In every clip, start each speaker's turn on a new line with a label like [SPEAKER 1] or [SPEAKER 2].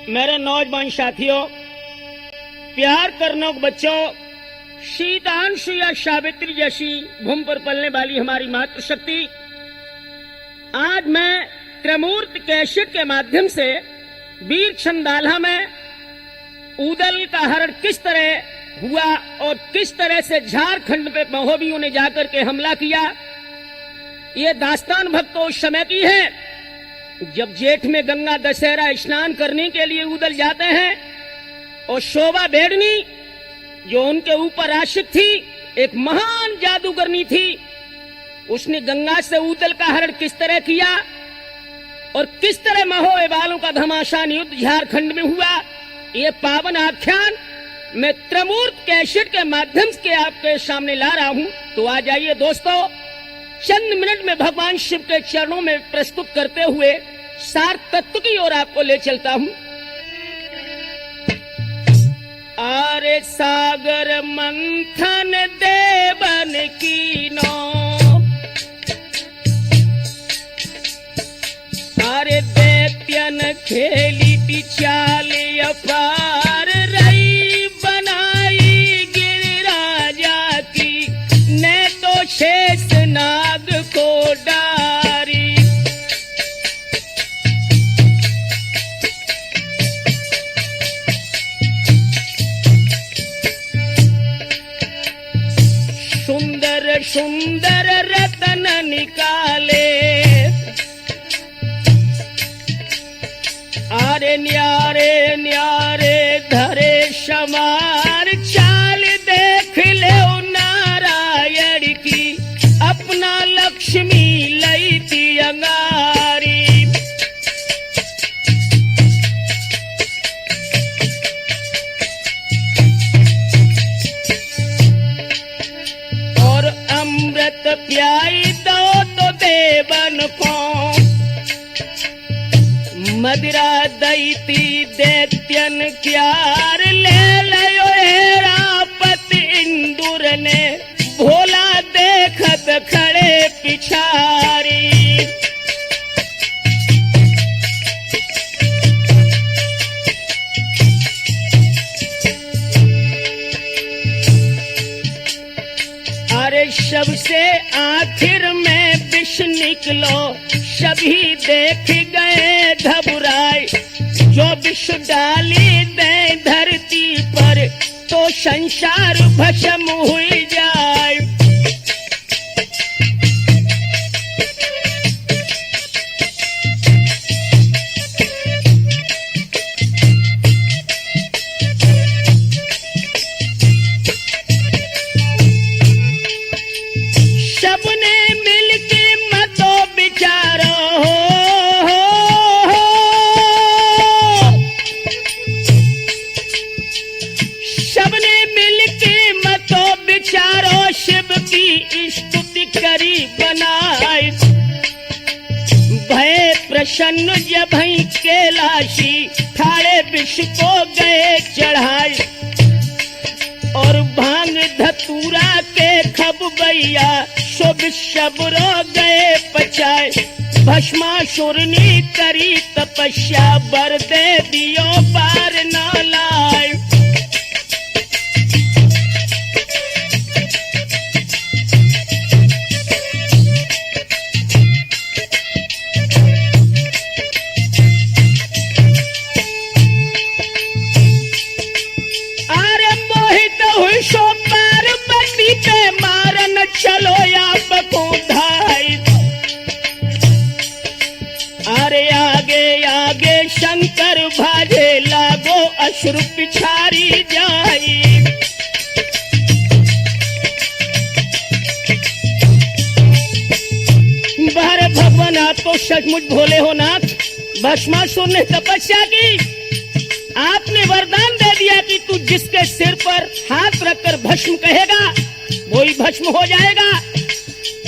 [SPEAKER 1] मेरे नौजवान साथियों, प्यार करने बच्चों, शीतांशु या सावित्री जैसी भूमि पर पलने वाली हमारी मातृशक्ति, आज मैं त्रिमूर्ति कैसेट के माध्यम से वीर छंदाला में ऊदल का हरण किस तरह हुआ और किस तरह से झारखंड पे महोबियों ने जाकर के हमला किया, ये दास्तान भक्तों उस समय की है जब जेठ में गंगा दशहरा स्नान करने के लिए ऊदल जाते हैं और शोभा बेड़नी जो उनके ऊपर आशिक थी, एक महान जादूगरनी थी, उसने गंगा से ऊदल का हरण किस तरह किया और किस तरह महोबे वालों का घमासान युद्ध झारखंड में हुआ, ये पावन आख्यान मैं त्रिमूर्ति कैसेट के माध्यम से आपके सामने ला रहा हूं। तो आ जाइए दोस्तों, चंद मिनट में भगवान शिव के चरणों में प्रस्तुत करते हुए सार तत्व की ओर आपको ले चलता हूं। आरे सागर मंथन देवन कीनो, आरे दैत्यन खेली थी चाल अपार, रई बनाई गिरिराजा की, ने तो शेष नाग को डारी। सुंदर सुंदर रतन निकाले, आरे न्यारे न्यारे धरे शमार, चाल देख ले नारायण की, अपना लक्ष्मी लई थी अंगारी। और अमृत प्याई दो तो देवन को, मदिरा दैती दैत्यन क्यार, ले लयो हेरापत इंदुर ने, भोला देखत खड़े पिछारी। अरे सबसे आखिर में विष निकलो, सभी देख गए घबराए, जो विष डाली दे धरती पर, तो संसार भस्म हुई जाए। सबने मिलके मतो विचारो, सबने मिलके मतो विचारो, शिव की स्तुति करी बनाए। भय प्रसन्न जब भई कैलाशी, ठाड़े विष को गए चढ़ाए, और भांग धतूरा के खबैया, शुभ शबरो गए पचाए। भस्मासुरनी करी तपस्या, बर दे दियो पार न लाए। सो पार्वती पे मारन चलो आप को धाई, अरे आगे आगे शंकर भाजे, लागो अश्रु पिछारी जाई। बाहर भगवान आप तो सचमुच भोले हो नाथ, भस्मासुर ने तपस्या की, आपने वरदान दे दिया कि तू जिसके सिर पर हाथ रखकर भस्म कहेगा वही भस्म हो जाएगा।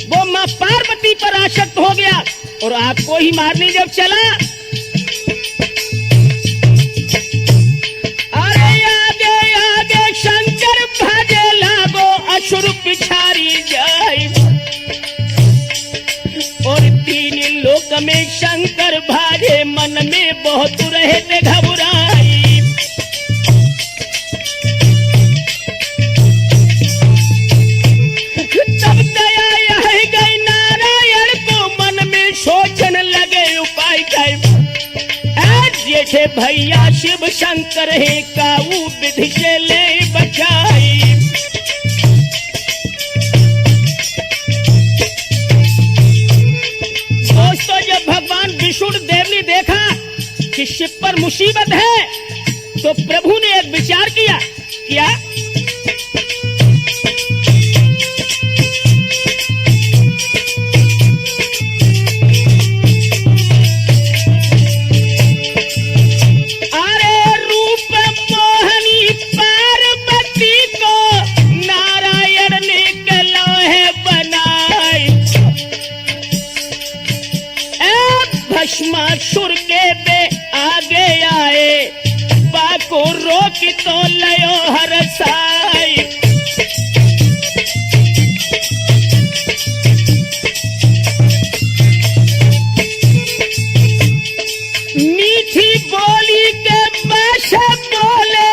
[SPEAKER 1] वो मां पार्वती पर आसक्त हो गया और आपको ही मारने जब चला, अरे आगे आगे शंकर भाजे, लागो असुर पिछारी जाए। और तीन लोक में शंकर भागे, मन में बहुत रहे थे घबरा। पूछे भैया शिव शंकर है काऊ विधि से ले बचाई। दोस्तों, जब भगवान विष्णु देव ने देखा कि शिव पर मुसीबत है तो प्रभु ने एक विचार किया। क्या? भस्मासुर के बे आगे आए, बाको रोकी तो लयो हरसाई। मीठी बोली के भाषा बोले,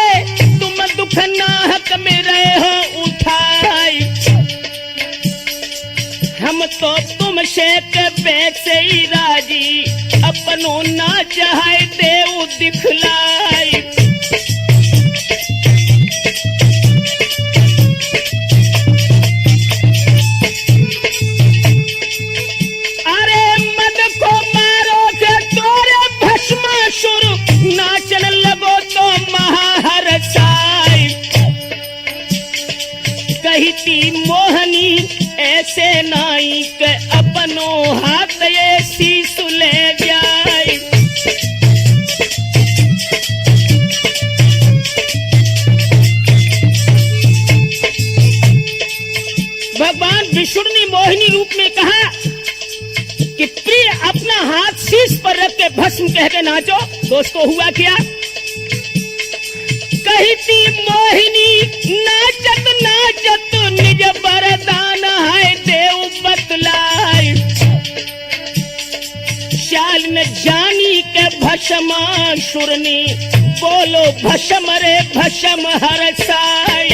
[SPEAKER 1] तुम दुख नाहक में रहे हो उठाई। हम तो तुमसे कबे से ही राजी, अपनो ना चाहे देव दिखलाई। अरे मद को मारो के तोरे भस्मासुर, नाचन लगो तो महाहरसाई। कहती मोहनी ऐसे नाई के अपनो हाथ ये शीश ले जाए। भगवान विष्णु ने मोहिनी रूप में कहा कि प्रिय अपना हाथ शीश पर रख के भस्म कह के नाचो। दोस्तों, हुआ क्या? कहती मोहिनी नाचत नाचत निज वरदान है देव बतलाय। शाल न जानी के भस्मासुर ने बोलो भस्म रे भस्म हरसाई।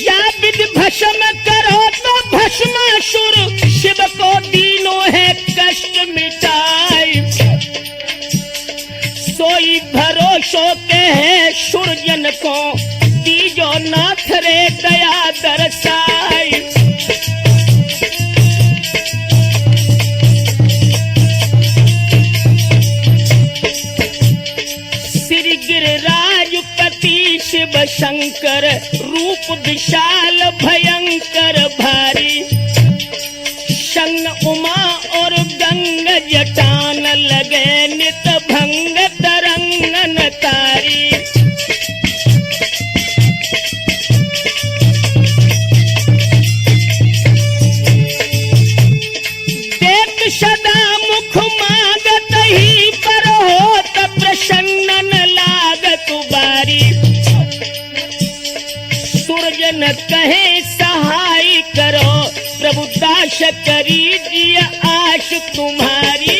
[SPEAKER 1] या विधि भस्म करो तो भस्मासुर, शिव को दीनों है कष्ट मिटाई। सोई भरोसो के है सुरजन को, दीजो नाथ रे दया दरसाई। श्री गिरिराज पति शिव शंकर, रूप विशाल भयंकर भारी। संग उमा और गंग जटान लगे, नित भंग तरंगन तारी। देख सदा मुख मागत ही पर होत, प्रसन्नन लागत बारी। सुरजन कहे सहाय करो, प्रभु दास करीजिए आश तुम्हारी।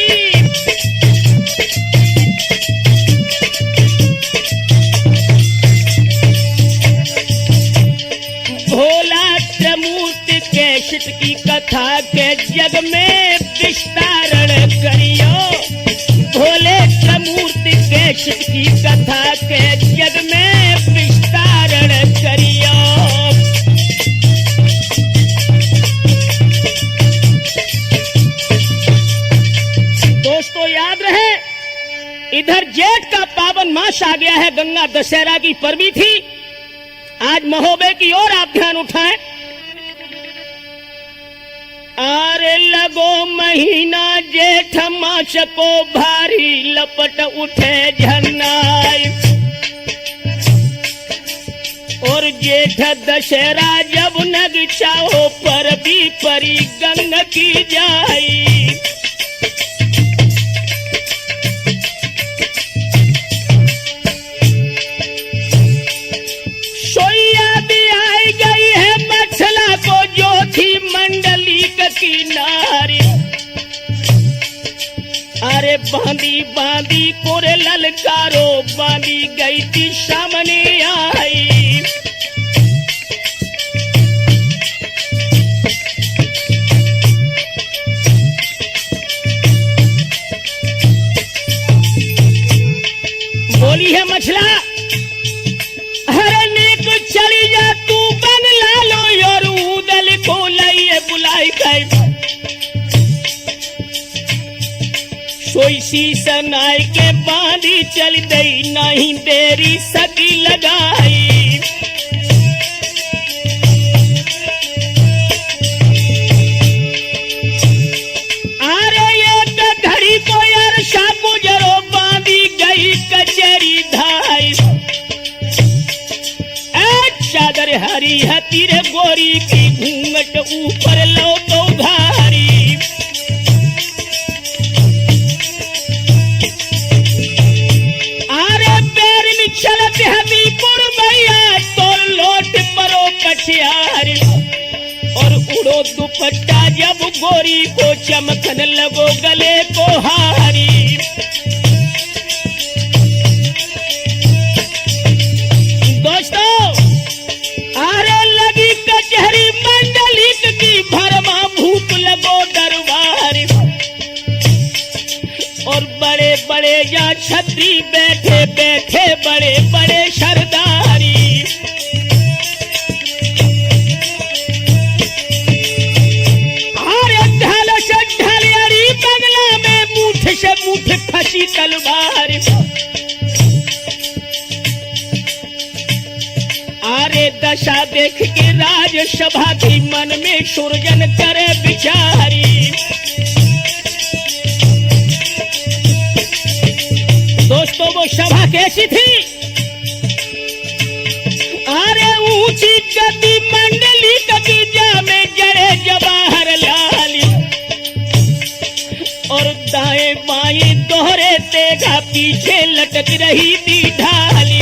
[SPEAKER 1] भोला त्रिमूर्ति के शिट की कथा के जग में विस्तारण करियो। भोले त्रिमूर्ति के शिट की कथा के जग में विस्तारण करियो। दोस्तों, याद रहे, इधर जेठ का पावन मास आ गया है, गंगा दशहरा की पर्वी थी। आज महोबे की ओर आप ध्यान उठाएं। आरे लगो महीना जेठ मास को भारी, लपट उठे झरनाई। और जेठ दशहरा जब नग चाहो पर भी परी गंग की जाई। सोइया भी आई गई है मछला को, जो थी मंडली की नारी। अरे बांधी बांधी कोरे ललकारो, बांधी गई थी सामने आई। शीश नाय के बांधी चल दई, नहीं देरी सकी लगाई। अरे एक घड़ी को यार शापू जरो बांधी गई कचेरी धाई। चादर हरी हती रे गोरी की घूंघट ऊपर लो तो घारी। आरे पैर में चलत हती पुरबैया तो लोट परो कछियारी। और उड़ो दुपट्टा जब गोरी को चमकन लगो गले को हारी। दोस्तों आरे लगी कचहरी मंडलिक की भरमा भूख लगो दरबार। और बड़े बड़े या छतरी बैठे बैठे बड़े बड़े सरदारी। अरे ढाल से ढालियारी बंगला में मुठ से मुठ फंसी तलवार। अरे दशा देख के राजसभा की मन में सुरजन करे बिचारी। दोस्तों वो सभा कैसी थी? अरे ऊंची गति मंडली कभी जामे जड़े जवाहरलाल। और दाएं बाएं दोहरे तेगा पीछे लटक रही थी ढाली।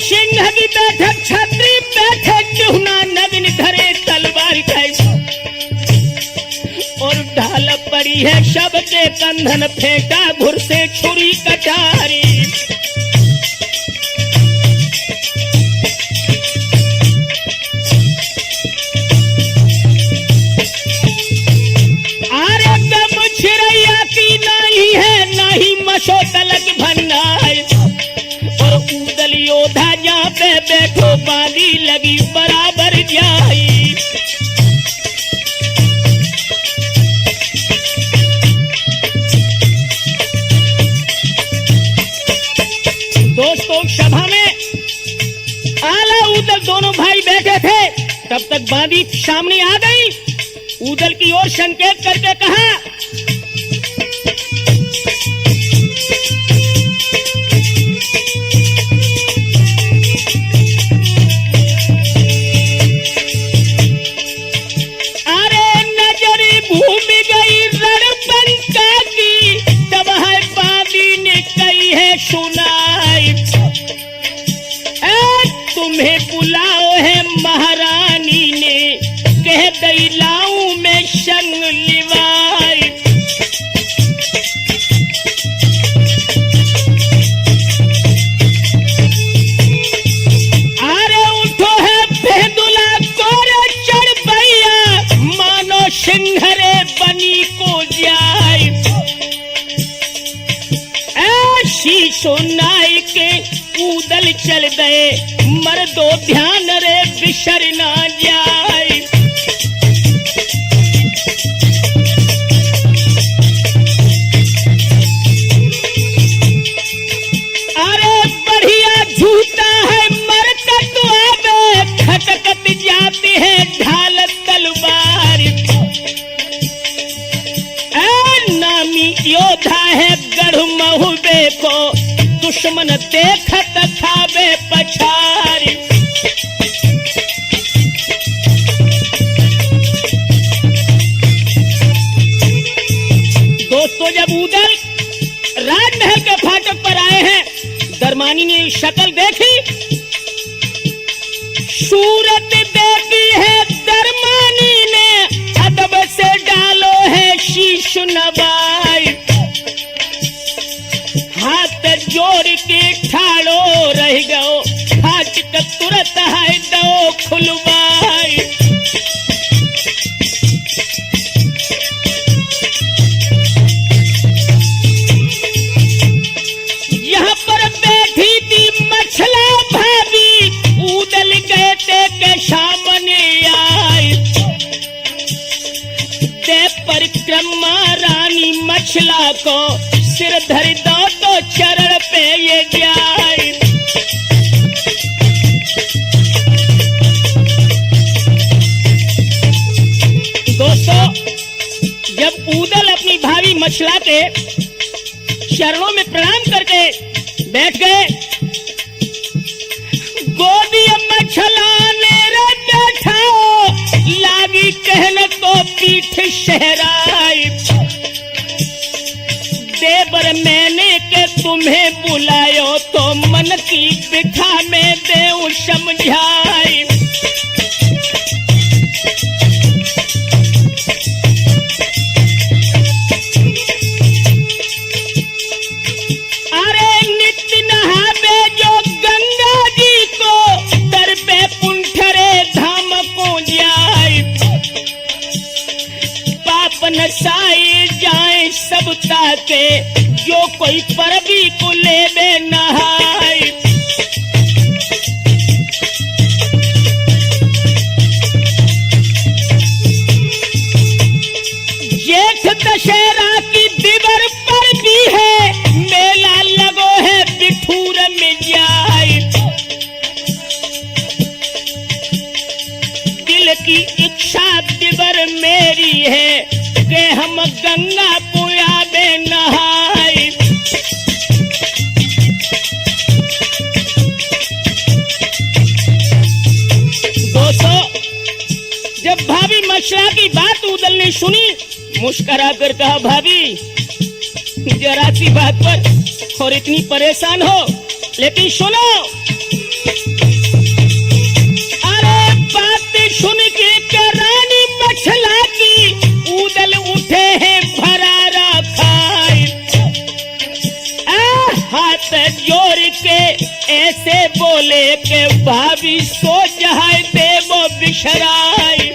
[SPEAKER 1] सिंह की बैठक छतरी बैठे चूना नवीन धरे तलवार खाई। और ढाल पड़ी है सबके कंधन फेंका घुर से छुरी कटारी। अरे दम छिरैया की नहीं है नहीं मशो तलक भंडार। और उदल योद्धा जहाँ पे बैठो बांधी लगी बराबर जाई। दोस्तों सभा में आला उदल दोनों भाई बैठे थे। तब तक बांधी सामने आ गई। उदल की ओर संकेत करके कहा, सुनाई तुम्हें बुलाओ है महारानी ने, कह दई लाऊं मैं संग लिवाई। अरे उठो है बेदुला कोरे चढ़ भैया, मानो सिंहरे बनी को जाए। सुनाई के उदल चल गए, मर्दो ध्यान रे बिसर ना जाए। अरे बढ़िया झूठा है मरकत आवे, खटकत जाती है ढाल तलवार। नामी योद्धा है गढ़ महुबे को, दुश्मन देखत खावे पछारी। दोस्तों जब उदल राजमहल के फाटक पर आए हैं, दरमानी ने शक्ल देखी, सूरत देखी है दरमानी ने, अदब से डालो है शीश नवाई। हाथ जोड़ के ठाड़ो रह गयो, फाटक तुरंत है दो खुलवाई। यहाँ पर बैठी थी मछला मछला को सिर धर दो तो चरण पे ये जाए। दोस्तों, जब ऊदल अपनी भाभी मछला के चरणों में प्रणाम करके बैठ गए, गोदी मछला ने बैठा लागी कहने को पीठ शहराई। देवर मैंने के तुम्हें बुलायो तो मन की बिठा में देऊं समझाई। नसाई जाए सब ताके जो कोई परबी को ले दे नहाई। जेठ दशहरा की दिवर पर भी है मेला लगो है बिठूर में जाए। दिल की इच्छा दिवर मेरी है कि हम गंगा पुया में नहाए। दोस्तों, जब भाभी मछला की बात ऊदल ने सुनी, मुस्कुरा कर कहा, भाभी जरा सी बात पर और इतनी परेशान हो, लेकिन सुनो। अरे बात सुन के रानी मछला की ऊदल उठे हैं भरारा खाए। हाथ जोड़ के ऐसे बोले के भाभी सो जाए देवो बिशराए।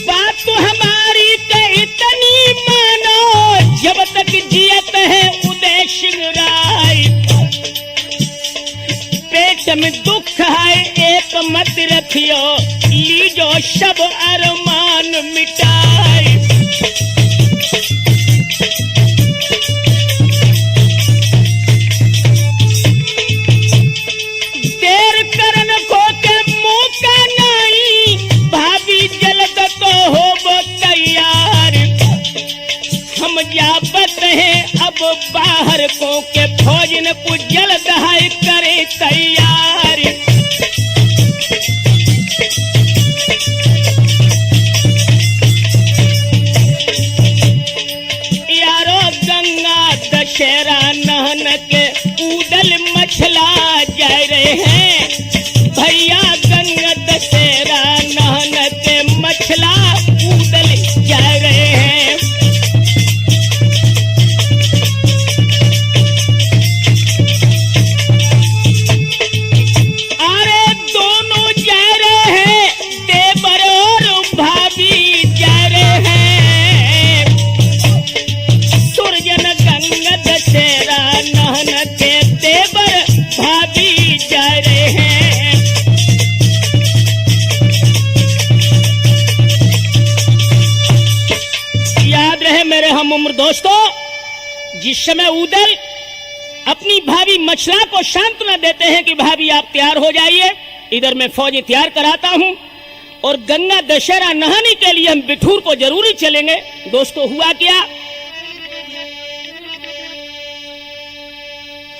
[SPEAKER 1] बात तो हमारी तो इतनी मानो जब तक जियत है उदय सिंह राय। पेट में दुख है एक मत रखियो लीजो सब अरमान मिटाए। देर करन को के मौका नहीं भाभी जल्द तो हो तैयार। हम जाबत हैं अब बाहर को के फौजन को जल्द है करे तैयार। यारो गंगा दशहरा नहन के ऊदल मछला जा रहे हैं। भैया गंगा दशहरा नहन के मछला ऊदल जा रहे हैं। हम उम्र दोस्तों, जिस समय ऊदल अपनी भाभी मछला को सांत्वना देते हैं कि भाभी आप तैयार हो जाइए, इधर मैं फौजी तैयार कराता हूं और गंगा दशहरा नहाने के लिए हम बिठूर को जरूरी चलेंगे। दोस्तों, हुआ क्या?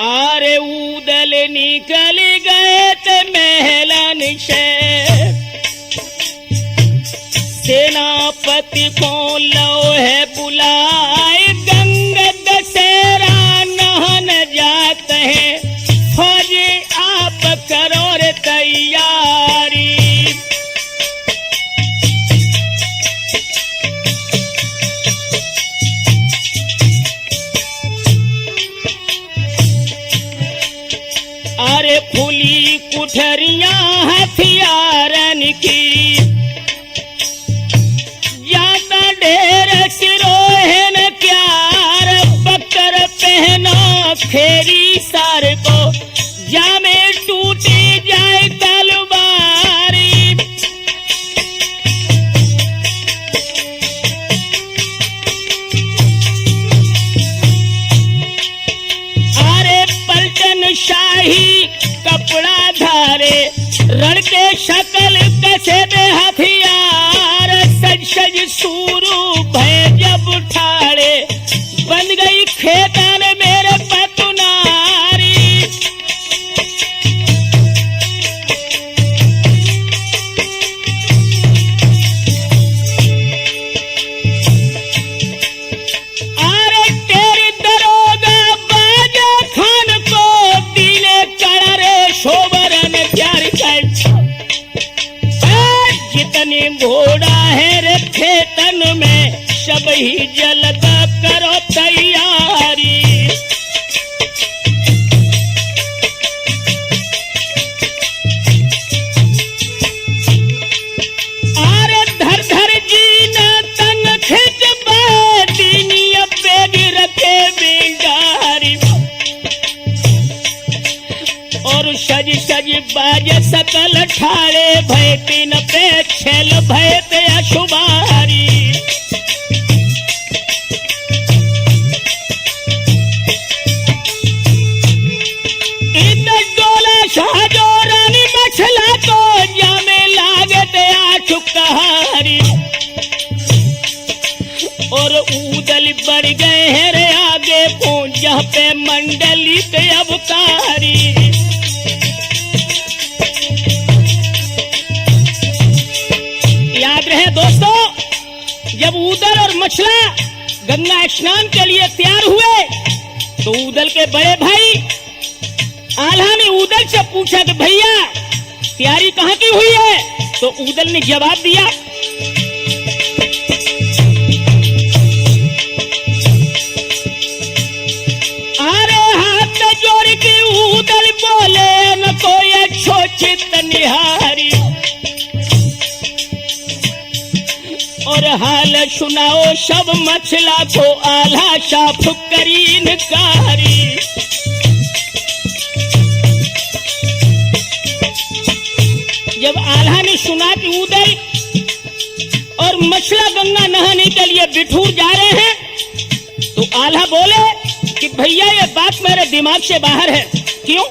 [SPEAKER 1] आरे ऊदल निकल गए थे महलन से, सेनापति को लो है बुलाए, गंगा दशहरा नहन जाते हैं, फौज आप करो रे तैयारी। अरे खुली कुठरियां हथियारन की, ज्यादा ढेर सिरोहन क्यार, बकर पहनो खेरी सार को, जामे टूटी जाए तलवार। रण के शकल कसे दे हथियार, सज सज सूरू भय जब ठाड़े, बन गई खेतन मेरे पतुनारी। अरे तेरी दरोगा बाजा खान को दिले कड़ा रे शोभरन प्यार कर, जितने घोड़ा है रे खेतन में, सब ही जलता करो तैयारी। अरे धर धर जी न तन खिंच बादीनिया बेग रखे बिगारी, और सज सज बाज सकल ठाड़े, भय तीन पे छेल भय ते अशुभारी। शाहजो रानी मछला तो जामे लागते आशुकहारी, और ऊदल बढ़ गए हैं रे आगे पहुंच जहाँ पे मंडली के अवकारी। याद रहे दोस्तों, जब ऊदल और मछला गंगा स्नान के लिए तैयार हुए तो ऊदल के बड़े भाई आल्हा ने ऊदल से पूछा कि भैया तैयारी कहाँ की हुई है? तो ऊदल ने जवाब दिया, अरे हाथ जोड़ के ऊदल बोले न कोई अच्छो चित निहारी, और हाल सुनाओ सब मछला को आल्हा साफ करीन कारी। जब आल्हा ने सुना कि ऊदल और मछला गंगा नहाने के लिए बिठूर जा रहे हैं, तो आल्हा बोले कि भैया ये बात मेरे दिमाग से बाहर है। क्यों?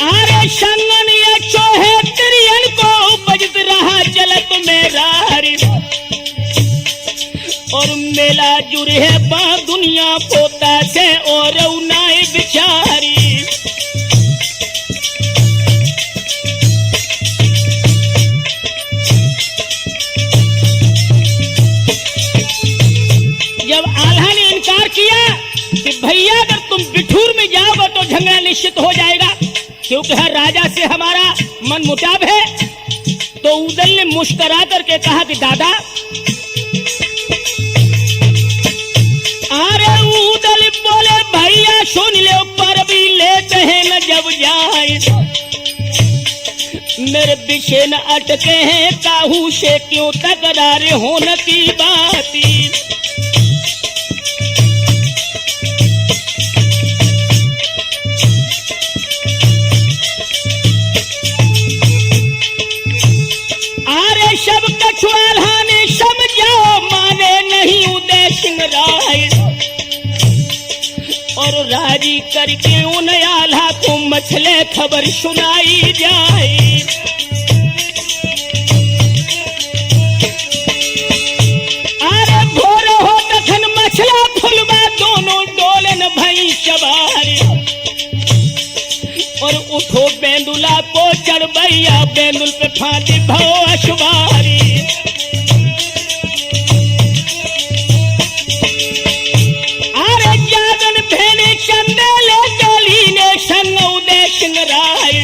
[SPEAKER 1] अरे संगन ये चोहे त्रियन को उपजत रहा जलत में रारी, और मेला जुड़ है बा दुनिया पोता से और उनाए बिचारी। जब आल्हा ने इनकार किया कि भैया अगर तुम बिठूर में जाओगे तो झगड़ा निश्चित हो जाएगा, क्योंकि हर राजा से हमारा मन मुटाव है, तो ऊदल ने मुस्कुरा करके कहा कि दादा, अरे ऊदल बोले भैया सुन ले, पर भी लेते हैं न जब जाए, मेरे पीछे न अटके हैं काहू से क्यों तकरार होने की बाती। सब कछुआल्हा ने समझाओ माने नहीं उदय सिंह राय, और राजी करके उन आल्हा को मछले खबर सुनाई जाए। अरे भोर हो तखन मछला फुलवा दोनों डोलन भई सवारी, और उठो बेंदुला को चढ़बैया, बेंदुल पे फांदी भो अशुभारी। अरे जागन भेने चंदेले गली ने संग उदय सिंह राय,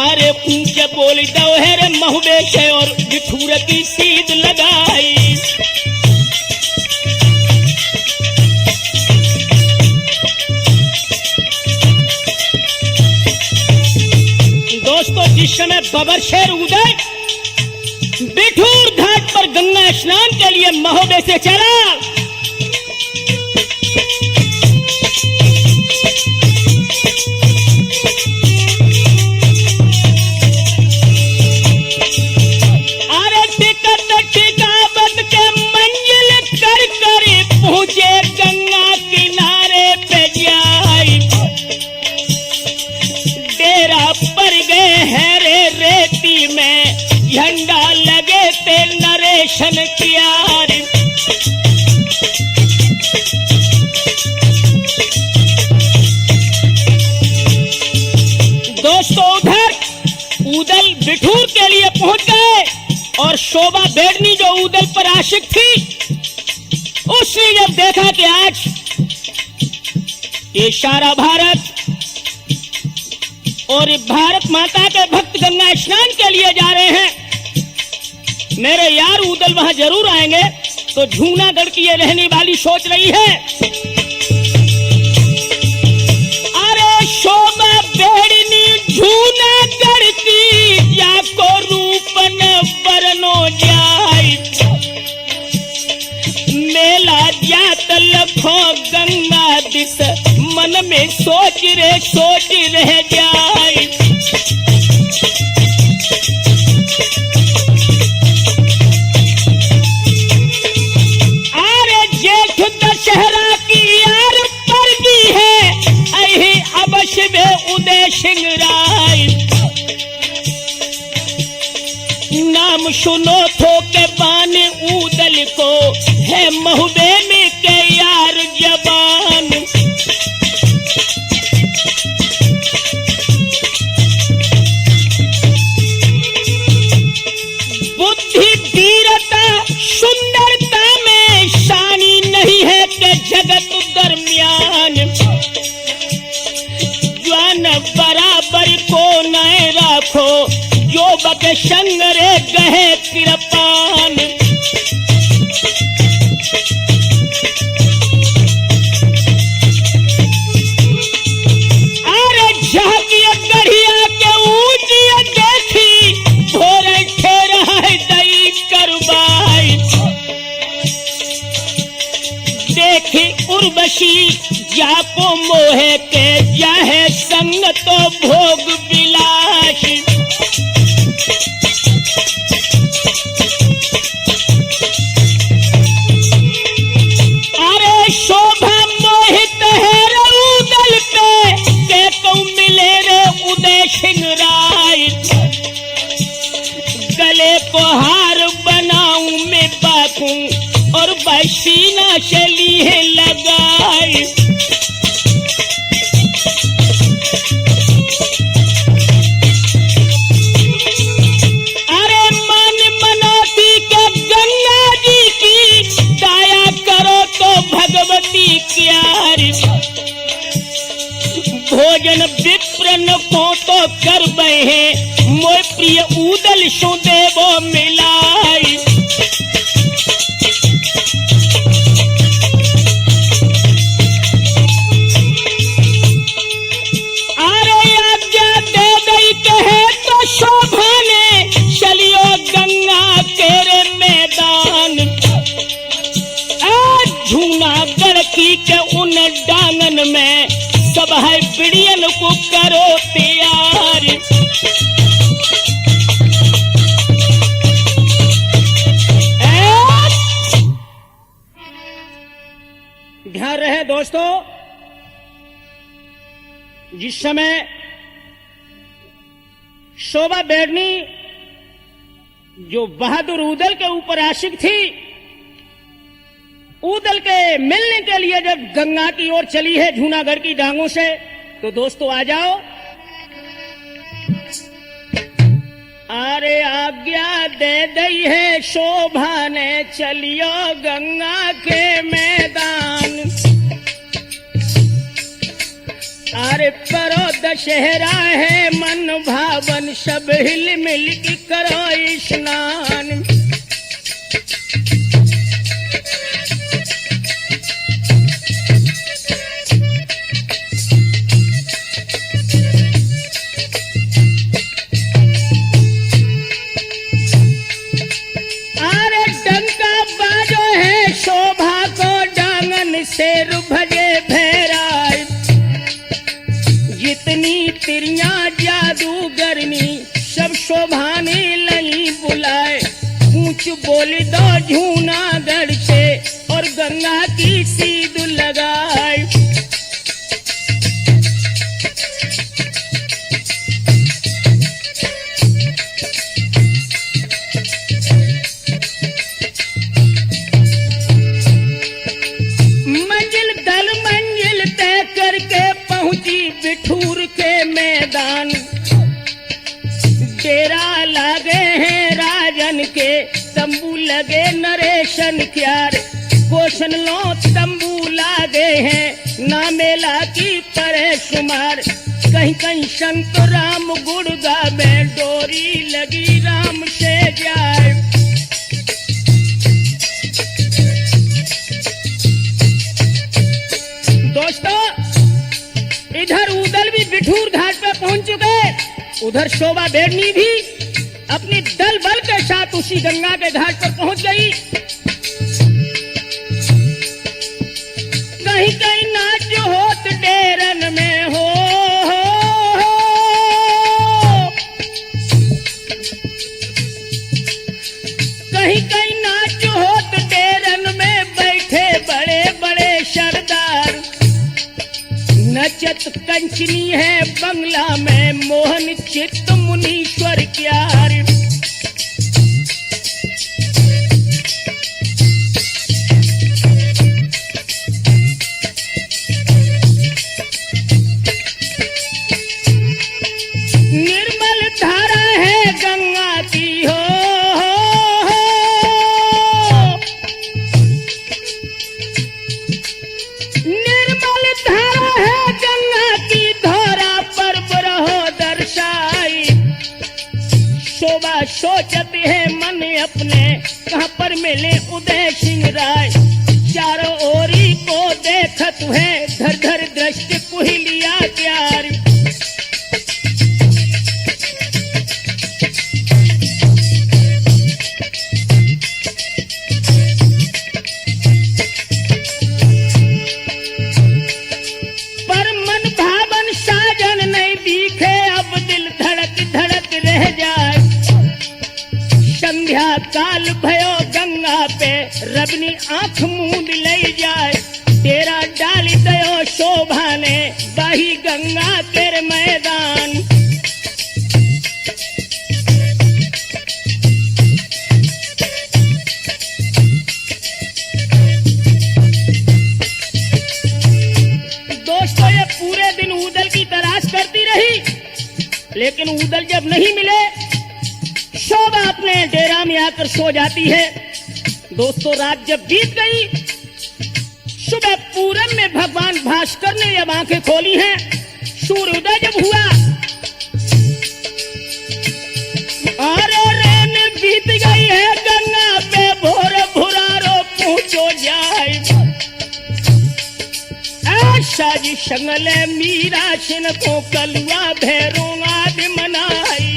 [SPEAKER 1] अरे ऊंचे बोल दो है रे महुबे से, और बिठूर की सीध लगाई। दोस्तों, जिस समय बबर शेर उदय बिठूर घाट पर गंगा स्नान के लिए महोबे से चला, अरे टिकट टिकावत के मंजिल कर कर पहुंचे गंगा किनारे पे जाए, बिठूर के लिए पहुंच गए और शोभा बेडनी जो ऊदल पर आशिक थी, उसने जब देखा कि आज ये सारा भारत और भारत माता के भक्त गंगा स्नान के लिए जा रहे हैं, मेरे यार ऊदल वहां जरूर आएंगे, तो जूनागढ़ की ये रहने वाली सोच रही है, अरे शोभा बेड़नी जूनागढ़ की जाको रूपन बरनो जाए, मेला जात लखो गंगा दिस, मन में सोच रह जाए। अरे जेठ दशहरा की यार परगी है, अही अवश्य में उदय सिंह राय, नाम सुनो थो के बाने ऊदल को, है महुबे में के यार जबान। बुद्धि वीरता सुंदरता में शानी नहीं है के जगत दरमियान, ज्ञान बराबर को न राखो, जो बक संग रे गहे कृपान। अरे झाकिया गढ़िया के ऊंचिया देखी, भोरे ठेरा है दई करवाई, देखी उर्वशी जाको मोहे के, जाहे संग तो भोग विलास। अरे शोभा मोहित है ऊदल पे, के कौ मिले रे उदय सिंह राय, गले को हार बनाऊं मैं बाकूं, और बसीना चली है लगाई। अरे मन मनोती के गंगा जी की, दया करो तो भगवती क्यारी, भोजन विप्रन को तो कर बहे, मोय प्रिय ऊदल सो देवो मिलाई। अरे आज्ञा दे गई कहे तो शोभा ने, चलियो गंगा केरे मैदान, आज जूनागढ़ की के उन डांगन में, सब है बिड़ियन को करो तैयार। ध्यान रहे दोस्तों, जिस समय शोभा बेड़नी जो बहादुर ऊदल के ऊपर आशिक थी, ऊदल के मिलने के लिए जब गंगा की ओर चली है जूनागढ़ की डांगों से, तो दोस्तों आ जाओ। अरे आज्ञा दे दई है शोभा ने, चलियो गंगा के मैदान, अरे परो दशहरा है मन भावन, सब हिल मिल की करो स्नान। शेर भजे भैराय, जितनी तिरिया जादूगरनी, सब शोभाने लगी बुलाए, पूछ बोल दो जूनागढ़ से, और गंगा की सीध लगाए। बिठूर के मैदान, डेरा क्यार कोशन लो तंबू लागे हैं ना मेला की परे शुमार कहीं कहीं शंकर राम गुड़ गावे डोरी लगी राम से जाए। दोस्तों इधर उदल भी बिठूर घाट पर पहुंच चुके, उधर शोभा बेड़नी भी अपनी दल बल के साथ उसी गंगा के घाट पर पहुंच गई। कहीं कहीं नाच होत डेरन में हो, कहीं कहीं नाच होत डेरन में बैठे बड़े बड़े सरदार नचत कंचनी है बंगला में मोहन चित्त मुनीश्वर क्यार। निर्मल धारा है गंगा की हो, निर्मल धारा है गंगा की धरा पर बरहो दर्शाई। शोभा सोचत है मन अपने कहाँ पर मिले उदय सिंह राय। चारों ओरी को देखत है धर धर दृष्टि कुहिलिया प्यार। पर मन भावन साजन नहीं दिखे अब दिल धड़क धड़क रह जाए। संध्या काल भयो गंगा पे रबनी आंख मूंद ले जाए। तेरा डाली दयो शोभा ने बाही गंगा के मैदान। दोस्तों ये पूरे दिन उदल की तलाश करती रही, लेकिन उदल जब नहीं मिले शोभा अपने डेरा में आकर सो जाती है। दोस्तों रात जब बीत गई, सुबह पूरब में भगवान भास्कर ने जब आंखें खोली हैं, सूर्योदय जब हुआ, अरे रेन बीत गई है गंगा पे भोर भुरारो पहुंचो जाए। ऐसा जी संगले मीरा सिन को कलुआ भैरों आदि मनाई।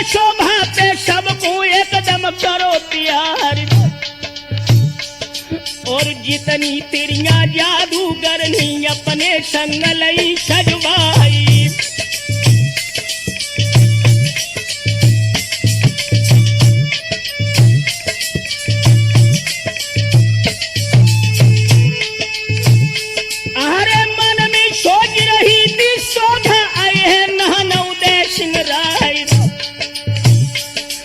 [SPEAKER 1] शोभा पे सबको एकदम करो प्यार और जितनी तिरियां जादूगरनी अपने संग लई सजवाई। अरे मन में सोच रही थी शोभा आए है नहन उदय सिंह राय।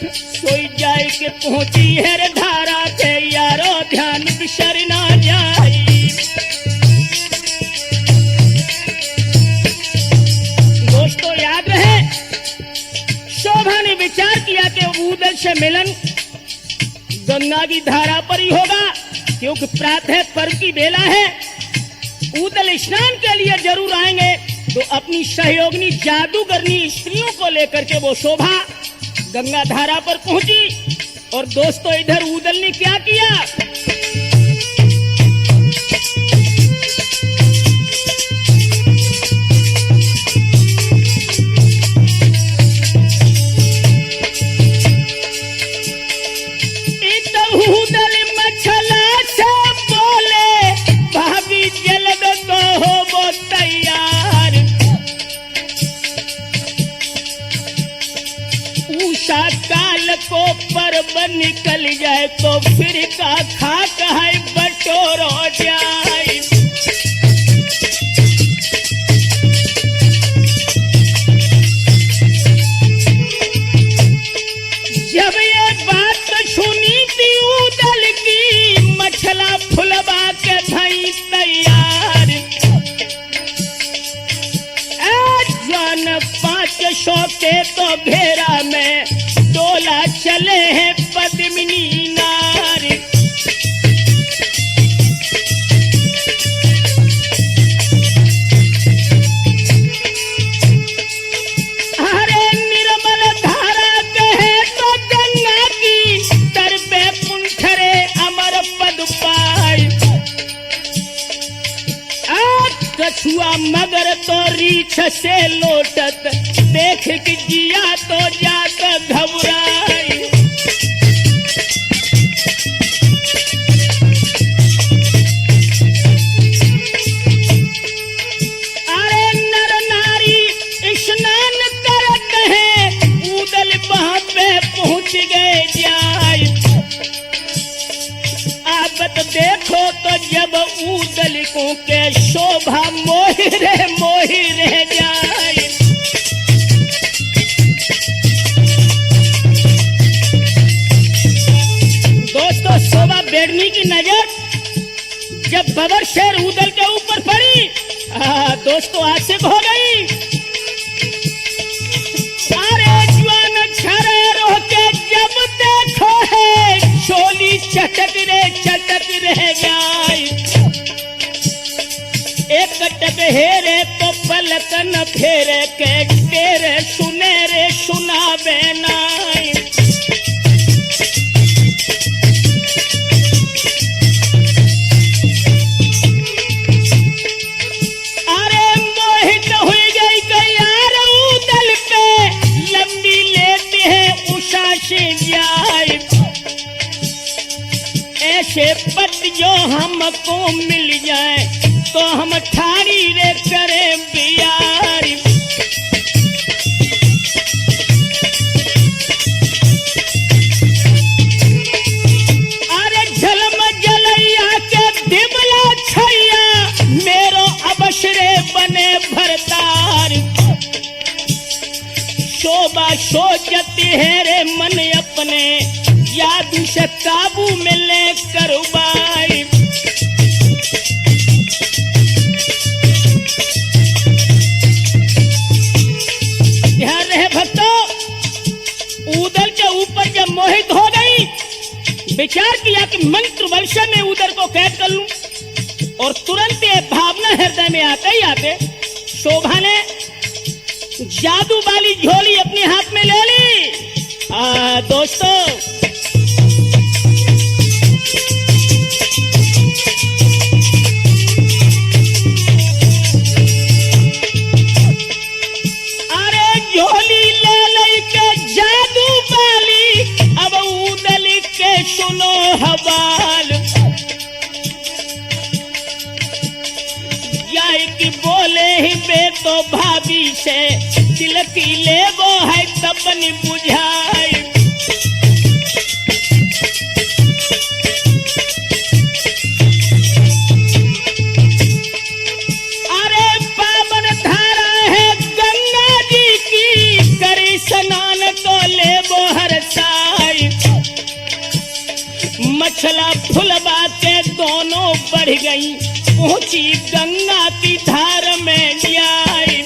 [SPEAKER 1] सोई जाए के पहुंची है रे धारा के यारो ध्यान बिसर ना जाए। दोस्तों याद रहे शोभा ने विचार किया कि उदल से मिलन गंगा की धारा पर ही होगा, क्योंकि प्रातः पर्व की बेला है। उदल स्नान के लिए जरूर आएंगे, तो अपनी सहयोगिनी जादूगरनी स्त्रियों को लेकर के वो शोभा गंगा धारा पर पहुंची। और दोस्तों इधर उदल ने क्या किया, उदल मछला से बोले भाभी जल्द तो हो वो तैयार। उषा काल को पर्व निकल जाए तो फिर का खाक है बटोरो जाए। जब ये बात सुनी थी उदल की मछला फुलवा जवान 500 के तो घेरा में डोला चले हैं पद्मिनी नार। अरे निर्मल धारा कहे तो गंगा की तर पे कुंठरे अमर पद पाई। कछुआ मगर तो रीछ से लोटत देख के जिया तो जात घबराई। अरे नर नारी स्नान करत है उदल वहां पे पहुंच गए जाय। आबत देखो तो जब उदलिकों के शोभा मोहि रह जाए। दोस्तों शोभा बेड़नी की नजर जब बबर शेर उदल के ऊपर पड़ी दोस्तों आशिक हो गई। अरे जवान छरेरों के जब देखो है चोली चटक रह जाए। एक टक हेरे तो पलकन फेरे के तेरे सुनेरे सुनावे नाई। अरे मोहित हुई गई यार उदल पे लंबी लेते हैं उषा से जाए। ऐसे पति जो हमको मिल जाए तो हम ठारी रे करें बियारी। अरे झलम जलैया के दिबला छैया मेरो अबशरे बने भरतार। शोभा सोचती है रे मन अपने याद से काबू में ले करुबाई। ध्यान रहे भक्तों, उदल के ऊपर जब मोहित हो गई विचार किया कि मंत्र बल से मैं उदल को कैद कर लूं और तुरंत ये भावना हृदय में आते ही आते शोभा ने जादू वाली झोली अपने हाथ में ले ली। दोस्तों सुनो हवाल जाए कि बोले ही बे तो भाभी से तिलकी ले वो है तपन बुझाए। अरे पावन धारा है गंगा जी की करी स्नान तो ले वो हर साई। मछला फुलवा के दोनों बढ़ गई पहुंची गंगा की धार में जाई।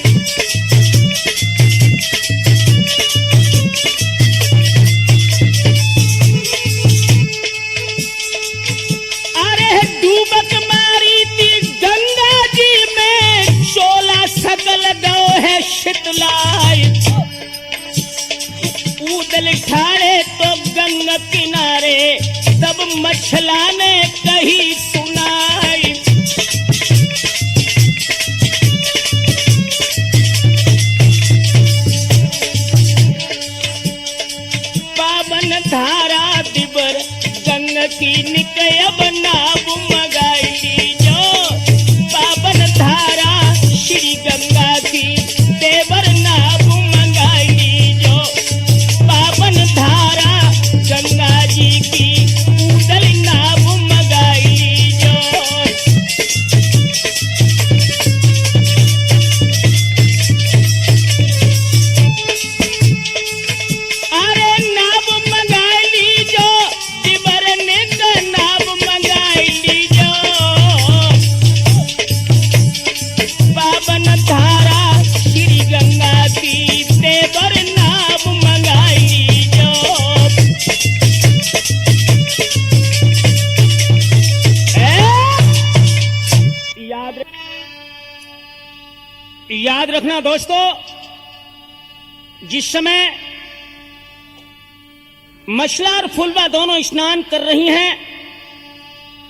[SPEAKER 1] अरे डूबक मारी थी गंगा जी में 16 सकल गौ है शीतलाई। उदल ठाड़े तो गंगा किनारे तब मछला ने कही सुनाई। पावन धारा दिबर गंग की निकयब नाव मगाई जो। पावन धारा श्री गंगा की देवर नाव मंगाई जो। पावन धारा गंगा जी की उदल नाव मगाई जो। अरे नाव मंगाई जो दिबर ने नाव रखना दोस्तों, जिस समय मछला और फुलवा दोनों स्नान कर रही हैं,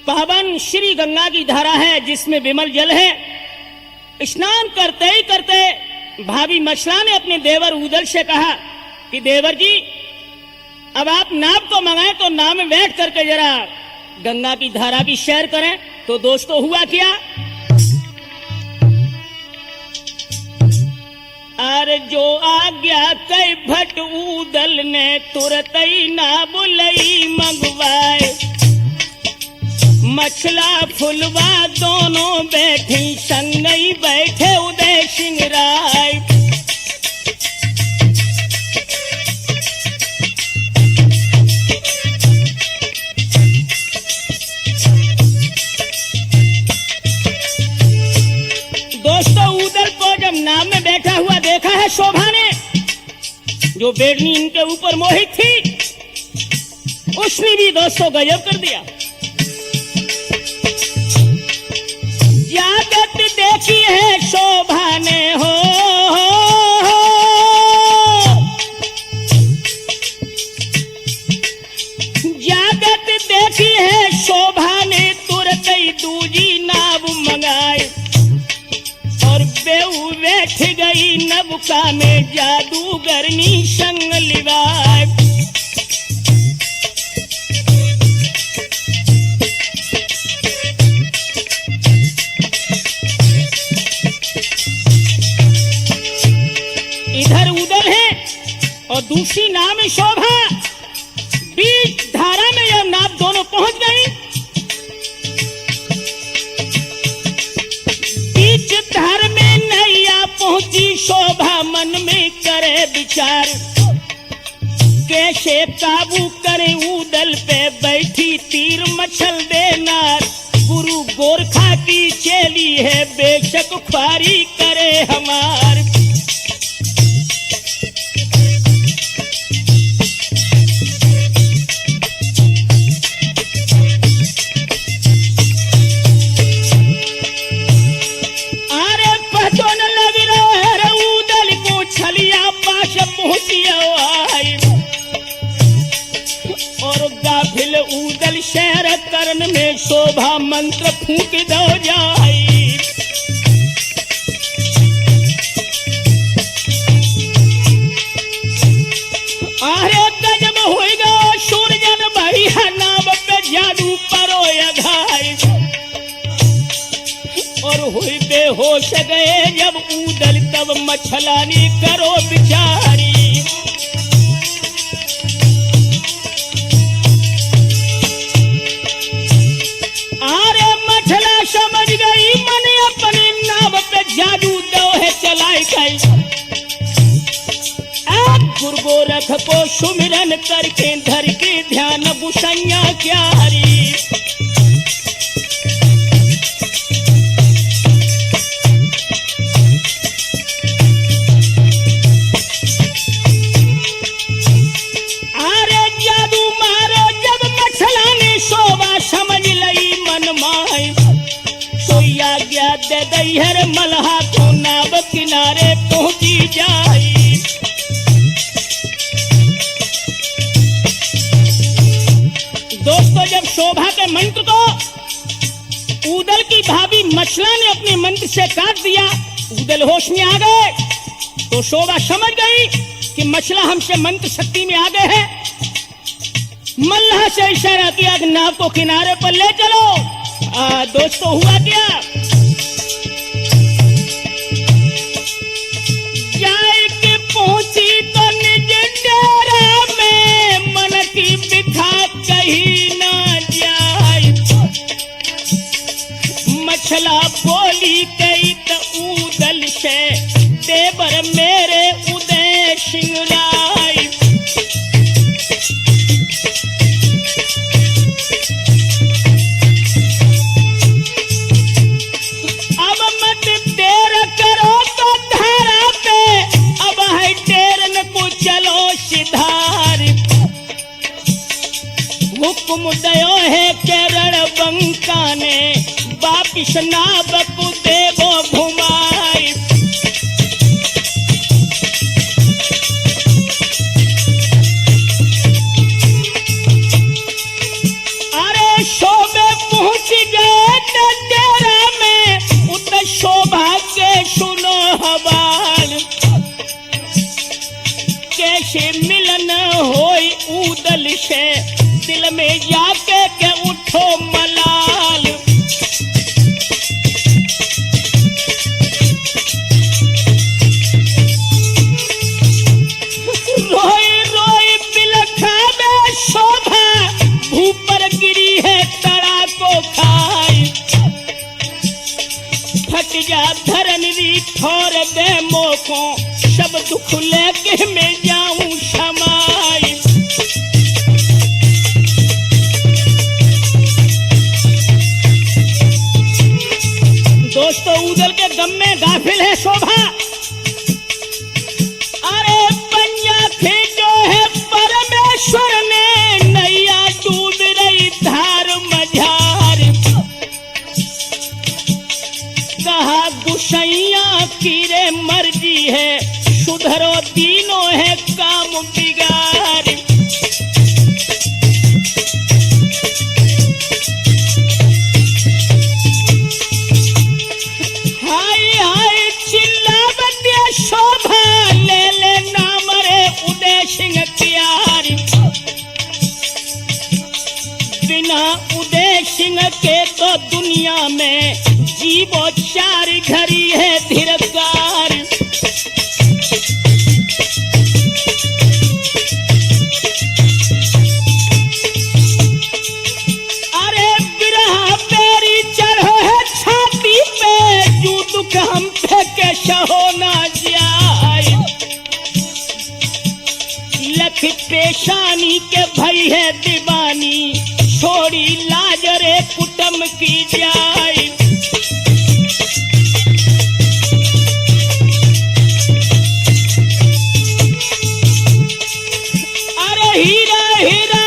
[SPEAKER 1] पावन श्री गंगा की धारा है जिसमें विमल जल है। स्नान करते ही करते भाभी मछला ने अपने देवर उदल से कहा कि देवर जी, अब आप नाव को मंगाएं तो नाव में बैठ करके जरा गंगा की धारा की सैर करें। तो दोस्तों हुआ क्या, अरे जो आज्ञा कई भट उदल ने तुरत ही नाव लई मंगवाए, मछला फुलवा दोनों बैठी संग नहीं बैठे उदय सिंह राय। दोस्तों उदल को जब नाव में बैठा हुआ देखा है शोभा ने, जो बेड़नी इनके ऊपर मोहित थी, उसने भी दोस्तों गजब कर दिया। जागत देखी है शोभा ने हो, जागत देखी है शोभा ने तुरंत ही दूजी नाव मंगाए, और बेऊ बैठ गई नौका में जादूगरनी संग लिवाए। इधर उदल है और दूसरी नाव में शोभा। बीच धारा में यह नाव दोनों पहुंच गई। बीच धार में नैया पहुंची, शोभा मन में करे विचार, कैसे काबू करे उदल पे बैठी तीर मछल देनार। गुरु गोरखा की चेली है, बेशक ख्वारी करे हमार। और गाफिल उदल शहर करन में शोभा मंत्र फूंक दो जाई। अरे गजब होएगा सूरजन भैया नाव पे जादू परो घाई, और हुई बेहोश गए जब उदल तब मछलानी करो बिचारी। अरे मछला समझ गई मन अपनी नाव पे जादू दो है चलाई गई। गुरु गोरख को सुमिरन करके धर के ध्यान बुसैया क्यारी। दे दई हर मलहा तो नाव किनारे पहुंची जाई। दोस्तों जब शोभा के मंत्र को उदल की भाभी मछला ने अपने मंत्र से काट दिया, उदल होश में आ गए, तो शोभा समझ गई कि मछला हमसे मंत्र शक्ति में आ गए है। मल्लाह से इशारा किया कि नाव को किनारे पर ले चलो। दोस्तों हुआ क्या, पहुंची तो निज डेरा में मन की बिथा कहीं ना जाए। मछला बोली गई तो उदल से, देवर मेरे उदय सिंह राय। अब मत देर करो तो धारा पे, अब है टेरन को चलो सिधार। हुक्म दयो है केरल बंका ने, वापिस नाव को देवो घुमाए। से मिलन होई उदल से, दिल में जाके के उठो मलाल। रोई रोई बिलखावे शोभा, भूपर गिरी है तड़ा को खाई। फट जा धरन री ठोर दे मोको, सब दुख लेके मैं जाऊं क्षमाई। दोस्तों उदल के गम में गाफिल है शोभा। अरे पंजा खींचो है परमेश्वर ने, नैया डूब रही धार मझार। कहा गुसैया की रे मर्जी है, सुधरो तीनों है काम बिगाड़। हाय हाय चिल्लावत शोभा, ले ले नाम रे उदय सिंह प्यारी। बिना उदय सिंह के तो दुनिया में जीवो चार घड़ी है धिरकार। अरे बिरहा पेरी चढ़ो है छाती पे, जू दुख हम पे के सहो ना जाए। लख पेशानी के भई है दीवानी, छोड़ी लाज रे कुटम की जाए। हीरा हीरा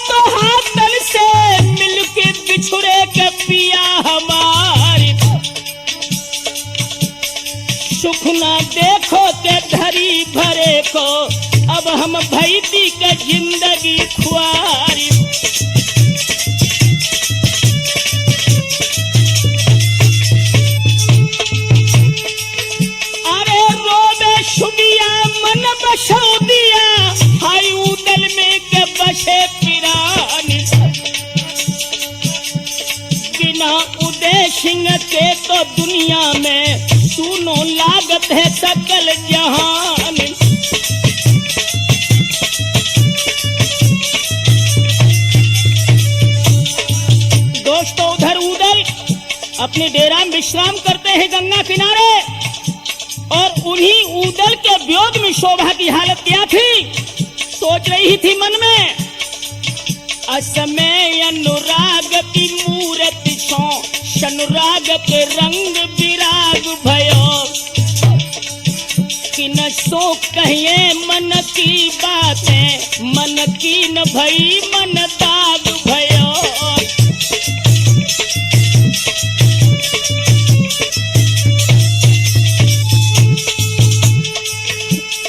[SPEAKER 1] तो हाथन से मिलके बिछुड़े के पिया हमारी। सुख ना देखो के धरी भरे को, अब हम भईती के जिंदगी खुआरी। अरे रोवे शुबिया मन बसो दिया, हाय उदल में के बसे पिरानी। बिना उदय सिंह के तो दुनिया में सुनो लागत है सकल जहान। दोस्तों उधर उदल अपने डेरा में विश्राम करते हैं गंगा किनारे, और उन्हीं उदल के वियोग में शोभा की हालत क्या थी, सोच रही थी मन में। असमय अनुराग की मूर्ति सो, अनुराग के रंग विराग भयो। कि न सो कहिए मन की बातें, मन की न भई मन दाग भयो।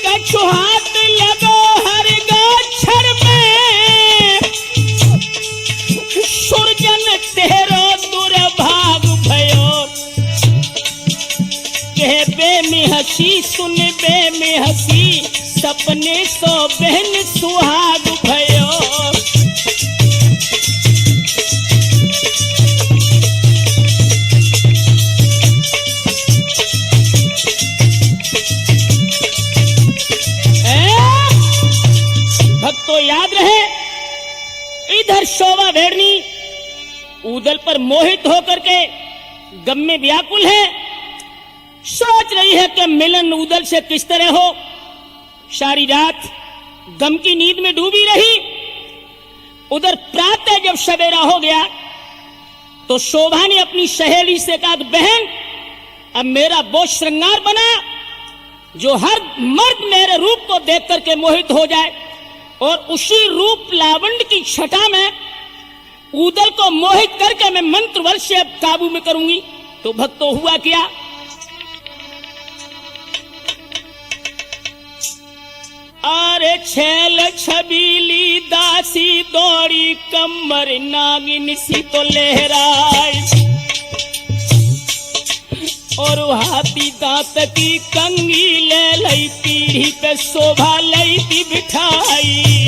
[SPEAKER 1] कछु हाथ लगो हर गाछड़ में, सुरजन तेरो दुर्भाग भयो। कह बे में हसी सुन बे में हसी, सपने सो बहन सुहाग भयो। भक्तों याद रहे, इधर शोभा भेड़नी उदल पर मोहित होकर के गम में व्याकुल है। सोच रही है कि मिलन उदल से किस तरह हो। सारी रात गम की नींद में डूबी रही। उधर प्रातः जब सवेरा हो गया तो शोभा ने अपनी सहेली से कहा, बहन अब मेरा वो श्रृंगार बना जो हर मर्द मेरे रूप को देख करके मोहित हो जाए, और उसी रूप लावण्य की छटा में उदल को मोहित करके मैं मंत्र बल से अब काबू में करूंगी। तो भक्तों हुआ क्या, अरे छैल छबीली दासी दौड़ी कमर नागिन सी तो लहराए। और हाथी दांत की कंगी ले लई, पीढ़ी पे शोभा लई थी बिठाई।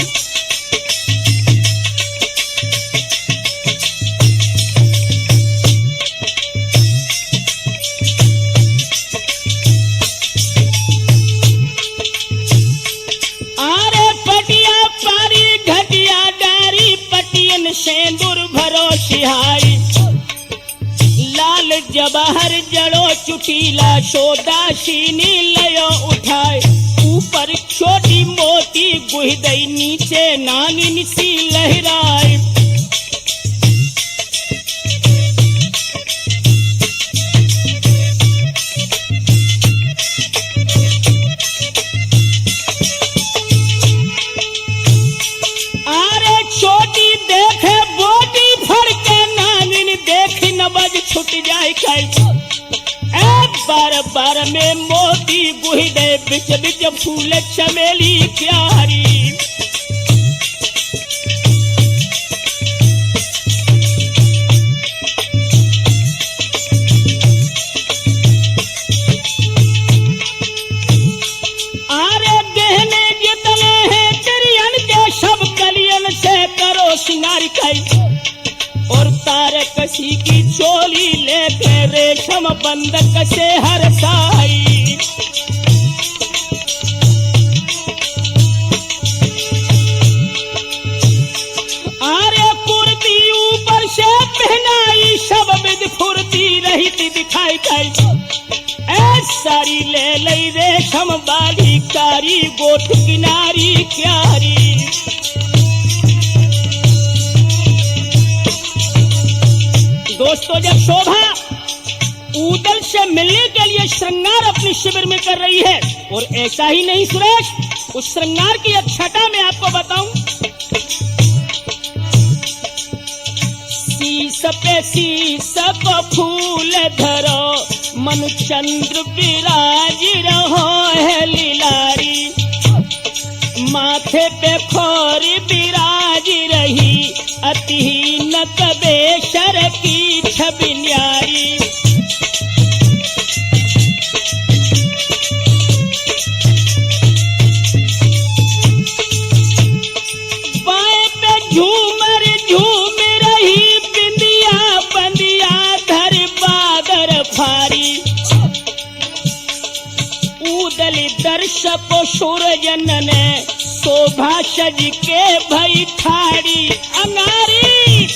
[SPEAKER 1] आरे पटिया पारी घटिया डारी, पटियन सेंदूर भरो सिहाई। लाल जवाहर जड़ो चुटीला, सोदासीनी लयो उठाए। ऊपर छोटी मोती गुह दई, नीचे नागिन सी लहराए। आरे छोटी देखे बोटी फड़के, नागिन देख नबज छुट जाए खाई। बार बार में मोती गुही दे, बिच बिच फूल चमेली प्यारी। आरे गहने जितने हैं तिरियन के, सब कलियन से करो सिंगार खाई। और तारे कसी की चोली लेके, रेशम बंद कसे हर साई। आरे कुर्ती ऊपर से पहनाई, सब विध फुर्ती रही थी दिखाई खाई। सारी ले लई रेशम बाली कारी, गोट किनारी क्यारी। दोस्तों, जब शोभा ऊदल से मिलने के लिए श्रृंगार अपने शिविर में कर रही है, और ऐसा ही नहीं सुरेश, उस श्रृंगार की एक छटा मैं आपको बताऊं। शीस पे शीस को फूल धरो, मनु चंद्र विराज रहो है लीलारी। माथे पे खोर विराज रही, अतिहीन कबेशर की छवि न्यारी। बाएं पे झूमर झूम रही, बिंदिया बंदिया धर बादर फारी। ऊदल दर्शक सूरजन ने, शोभा सज के भई ठाड़ी अंगारी।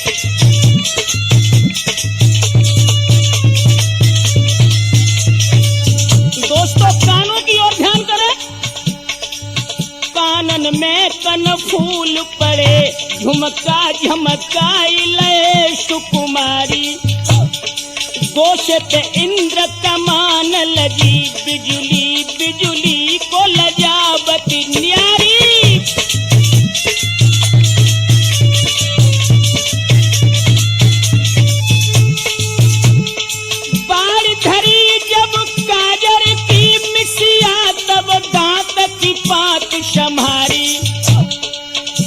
[SPEAKER 1] दोस्तों, कानों की ओर ध्यान करें। कानन में कन फूल पड़े, झुमका झमकाई लय सुकुमारी। गोश पे इंद्र कमान लगी, बिजुली बिजुली को लजावती न्यारी। बाढ़ धरी जब काजर की मिसिया, तब दांत की पात संहारी।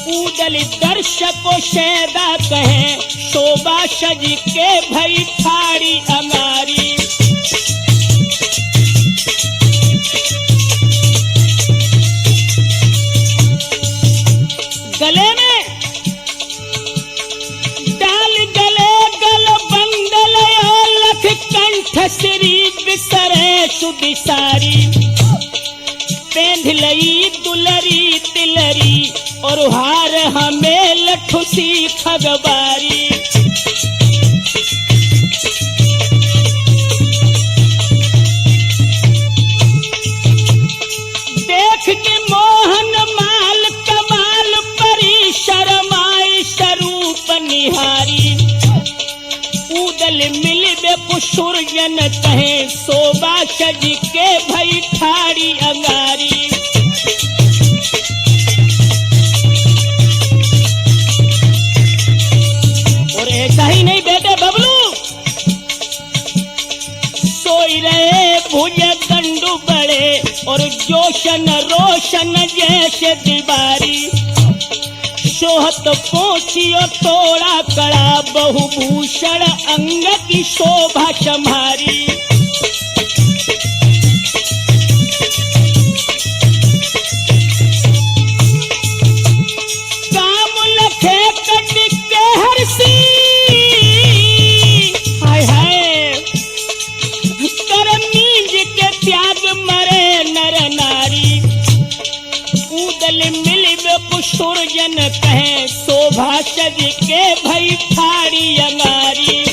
[SPEAKER 1] ऊदल दर्शको शैदा कहे, शोभा सज के भई ठाड़ी अंगारी। गले में डाल गले गल बंदल, लख कंठ श्री बिसरे सुदिसारी। पेंध लई दुलरी तिलरी, और हार हमें लठुसी खगबारी। देख के मोहन माल कमाल परी, शरमाई स्वरूप निहारी। ऊदल मिलबे कुसुरजन कहे, शोभा सज के भई ठाड़ी अंगारी। और ऐसा ही नहीं बेटे बबलू, सोई रहे भुज दंडू बड़े, और जोशन रोशन जैसे दीवारी। सोहत पोछियो तोड़ा कड़ा, बहुभूषण अंग की शोभा संभारी। सुरजन कहे शोभा सज के भई फाड़ी अंगारी।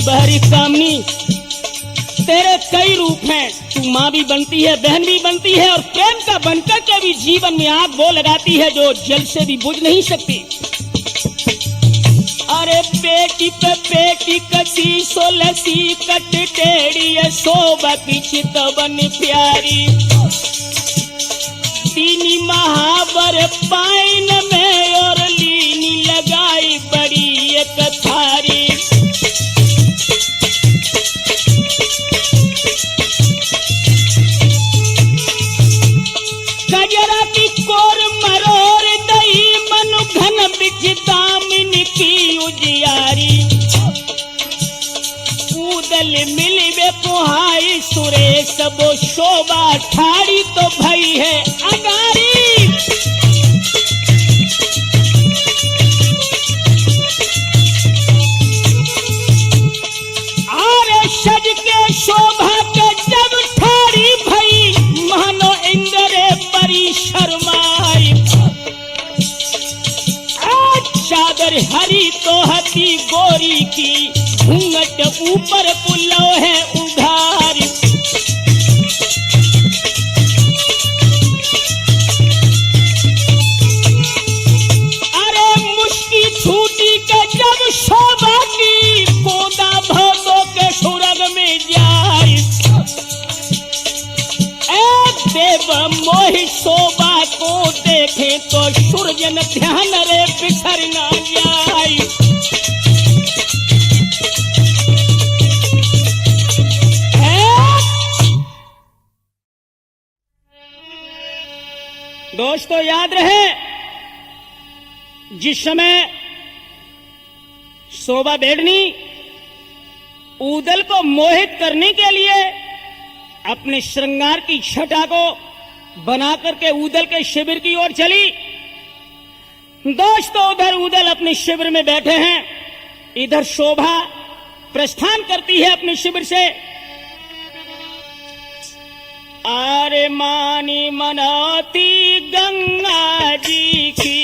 [SPEAKER 1] बहरी कामनी तेरे कई रूप हैं, तू माँ भी बनती है, बहन भी बनती है और प्रेम का बनकर के भी जीवन में आग वो लगाती है जो जल से भी बुझ नहीं सकती। अरे पेटी पे पेटी कसी सोलसी कट टेढ़ी शोभा की चितवन प्यारी। तीनी महावर पाइन में और लीनी लगाई बड़ी एक थारी। गजरा की कोर मरोर दई मनु घन बिछ दामिन की उजियारी। उदल मिलवे पुहाई सुरेश वो शोभा ठाड़ी तो भई है अगारी। आरे सज के शोभा के जब ठाड़ी भई मानो इंद्रे बड़ी शर्माई। चादर हरी तो हती गोरी की घूंघट ऊपर पुलो है उघारी। अरे मुश्की छूटी के जब शोभा की कोदा भोगो के सुरग में जाए। देव मोहि शोभा को देखे तो सुरजन ध्यान रे बिखर ना जाए। दोस्तों याद रहे, जिस समय शोभा बेड़नी ऊदल को मोहित करने के लिए अपने श्रृंगार की छटा को बना करके ऊदल के शिविर की ओर चली। दोस्तों उधर ऊदल अपने शिविर में बैठे हैं, इधर शोभा प्रस्थान करती है अपने शिविर से। आरे मानी मनाती गंगा जी की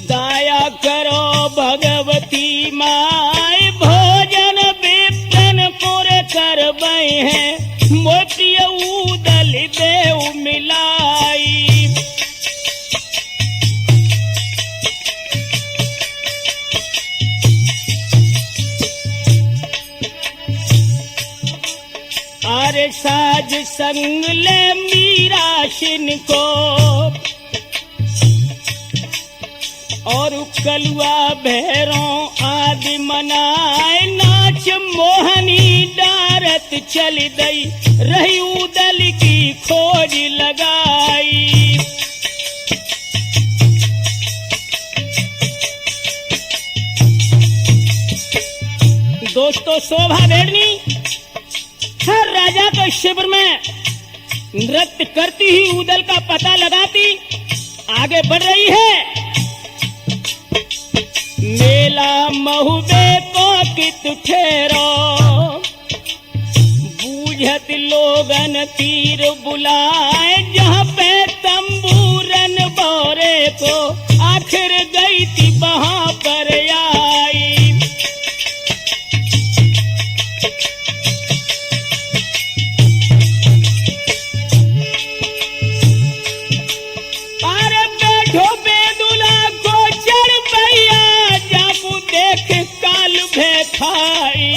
[SPEAKER 1] दया करो भगवती माय। भोजन विपिन पुर कर बई है मोती ऊदल देव मिलाई। अरे साज संग ले मीरा शिन को और कलुआ भैरों आदि मनाए। नाच मोहनी डारत चल दई रही ऊदल की खोज लगाई। दोस्तों शोभा बेड़नी हर राजा के शिविर में नृत्य करती ही ऊदल का पता लगाती आगे बढ़ रही है। मेला महुबे को कित ठेरो बूझत लोगन तीर बुलाए। जहाँ पे तंबूरन बोरे को आखिर गई थी वहां पर आई। अरे बैठो बेदुला को चढ़ भैया जाकू देख काल भे खाई।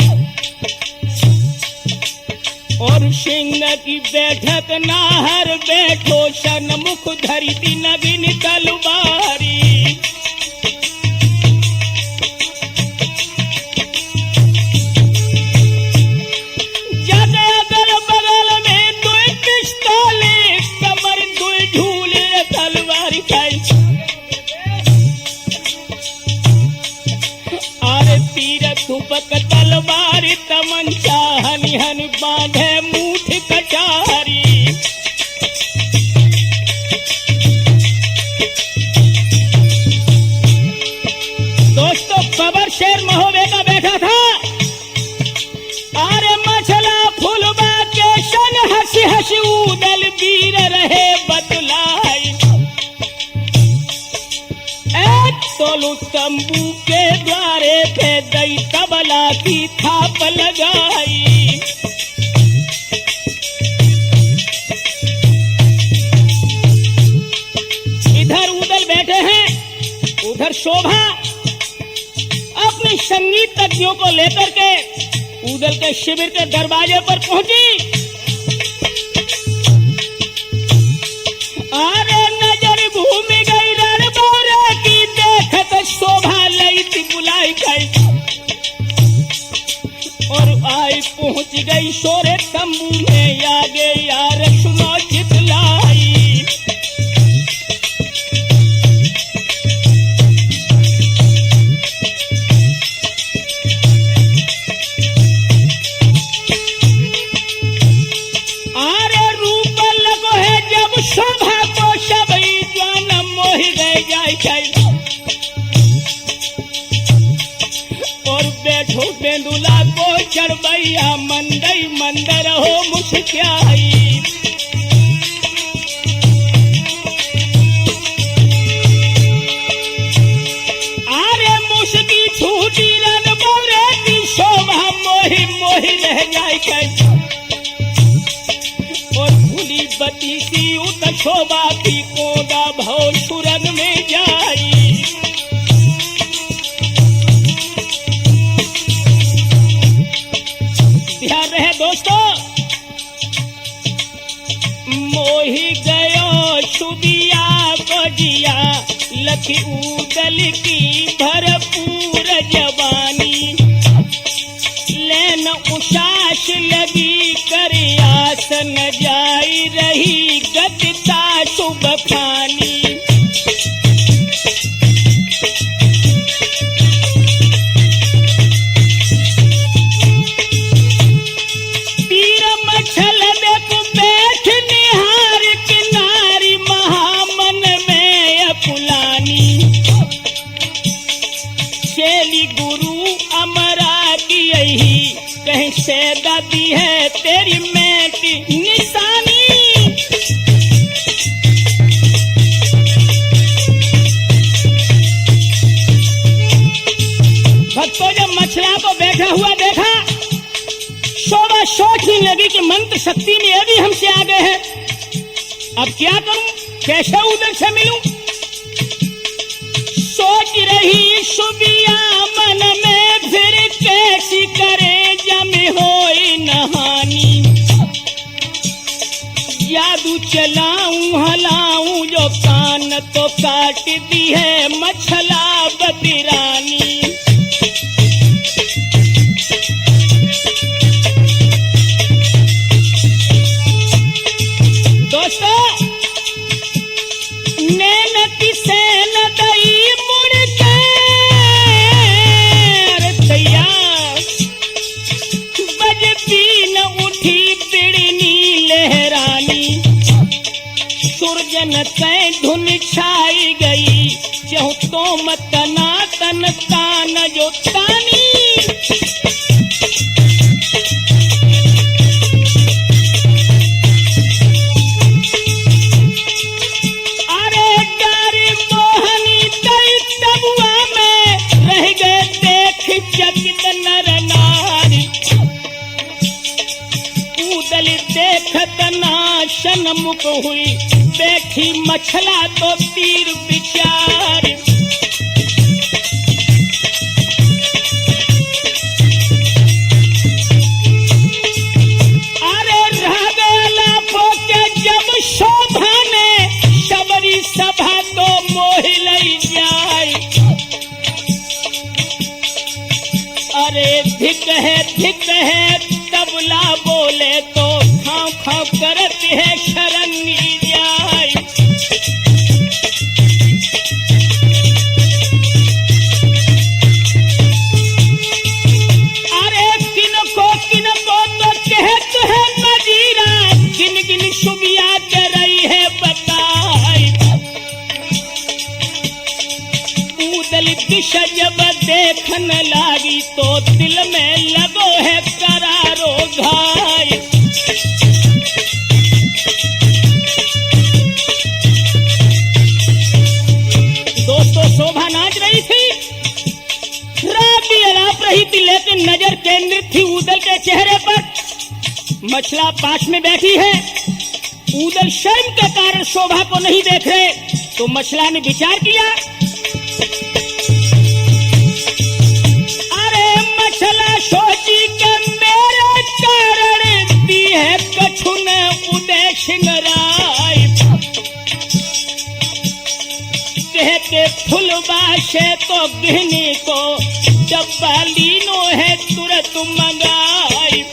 [SPEAKER 1] और सिंह की बैठक नाहर बैठो सन्मुख धरी दी नवीन तलवारी। धुपक तलवार तमंचा हनि हनि बांधे मूठ कटारी। दोस्तों खबर शेर महोबे का बैठा था। मानो तंबू के द्वारे पे दई तबला की थाप लगाई। इधर उदल बैठे हैं, उधर शोभा अपने संगीतज्ञों को लेकर के उदल के शिविर के दरवाजे पर पहुंची। अरे नजर घूम गई रणबोरे की, देखत शोभा लई थी बुलाई गई और आई पहुंच गई शोरे तंबू में। आगे यार सुनो चितलाई, शोभा को सबई जान मोहि रह जाए और बैठो बेंदुला को चढ़बैया मंदई मंदर हो मुस्क्याई। अरे मुस्की छूटी रन बोरे की, शोभा मोहि मोहि रह जाए और भूली बती सी उत शोभा की कोदा भाव सुरन में जाई। ध्यान रहे दोस्तों, मोही गयो सुदिया बजिया लखी उदल की भरपूर जवानी। लेन उशास लगी कर आसन जाई रही गतिता शुभ खानी। तीर मछल देख बैठ निहार किनारी, महामन में अपुलानी। चेली गुरु अमरा की यही कहीं से दादी है तेरी मेटी निशानी। भक्तों जब मछला को बैठा हुआ देखा, शोभा सोचने लगी कि मंत्र शक्ति में यदि हमसे आगे है, अब क्या करूं, कैसे उधर से मिलूं। सोच रही सुबिया मन में फिर कैसी करे जमी होई नहानी। जादू चलाऊं हलाऊं जो कान तो काट दी है मछला बदिरानी। दोस्तों नैनती से न दई मुड़ के बजती न उठी बिड़नी लहरानी। सुरजन तय धुन छाई गई चहु तो मतना तन कान जो तानी। चकित नर नारी उदल देखत नाशन मुख हुई, बैठी मछला तो तीर विचार। अरे रागला पोके जब शोभा ने सबरी सभा तो मोहि लई जाए। अरे धिक है तबला बोले तो खां खां करते है शरणी जाए। अरे किनको तो कहत है मजीरा, गिन गिन सुबिया के रही है बताई। उदल दिशा जब देखन लागी तो दिल में लगो है करारो घाय। दोस्तों शोभा नाच रही थी, रात भी अलाप रही थी, लेकिन नजर केंद्रित थी ऊदल के चेहरे पर। मछला पास में बैठी है, ऊदल शर्म के कारण शोभा को नहीं देख रहे, तो मछला ने विचार किया, अरे मछला सोची के मेरे कारण दी है कछुन उदय सिंगराय, कह के फुलबाशे तो गहने को डब्बा लीनो है तुरंत मंगाई।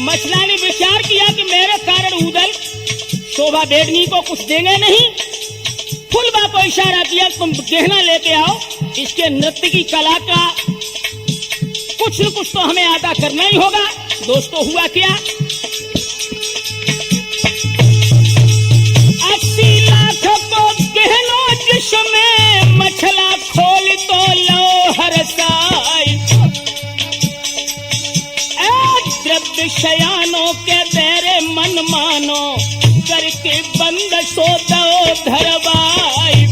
[SPEAKER 1] मछला ने विचार किया कि मेरे कारण ऊदल शोभा बेगनी को कुछ देंगे नहीं। फुलबा को इशारा किया, तुम गहना लेके आओ, इसके नृत्य की कला का कुछ न कुछ तो हमें अदा करना ही होगा। दोस्तों हुआ क्या, 80 लाख को गहनों जिसमें मछला खोल तो लो हरसाई, द्रव्य शयानों के तेरे मन मानो करके बंद सो दो धरवाई।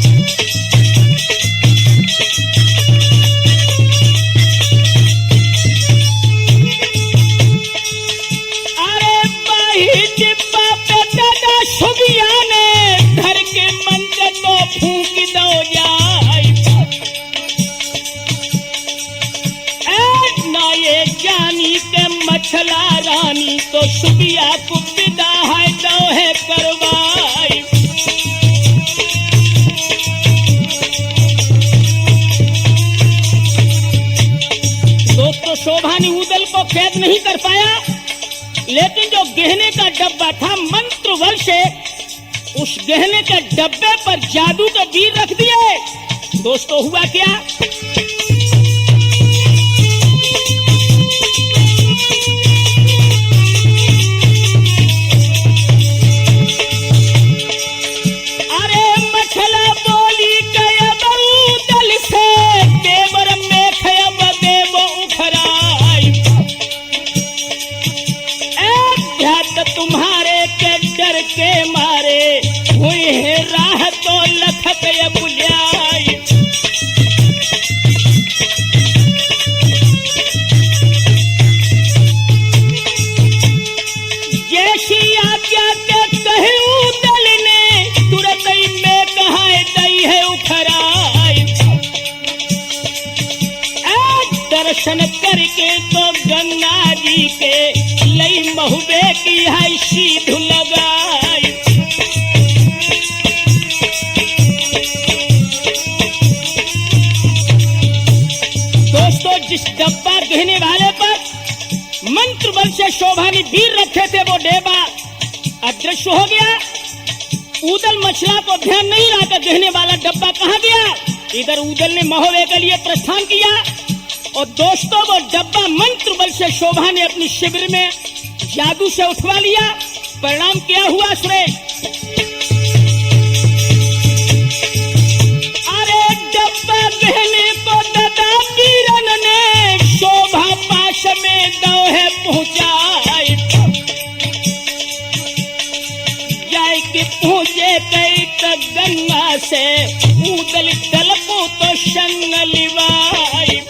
[SPEAKER 1] अरे बाही डिब्बा पे दादा सुबिया ने धर के मंच तो फूंक दो जाए, ना ये जानी के मछला रानी तो सुबिया को विदा है दो है करवाई। दोस्तों शोभा ने ऊदल को कैद नहीं कर पाया, लेकिन जो गहने का डब्बा था मंत्र बल से उस गहने के डब्बे पर जादू के बीर रख दिए। दोस्तों हुआ क्या, तुम्हारे के डर के मारे हुई है राह तो लखत ये बुलियाई। जैसी आज्ञा के कहे ऊदल ने तुरंत ही में कहा दई है उखराई। दर्शन करके तो गंगा जी के लई महुबे की है सीध लगाई। दोस्तों जिस डब्बा गहने वाले पर मंत्र बल से शोभा ने वीर रखे थे वो डेबा अदृश्य हो गया। ऊदल मछला को ध्यान नहीं रहा कि गहने वाला डब्बा कहाँ गया। इधर ऊदल ने महोबे के लिए प्रस्थान किया और दोस्तों वो डब्बा मंत्र बल से शोभा ने अपनी शिविर में जादू से उठवा लिया। परिणाम क्या हुआ सुरेश, अरे डब्बा गहने को दादा वीरन ने शोभा पास में दो है पहुंचाई। जाए कि पहुंचे कई गंगा से ऊदल तलपो तो संग लिवाई।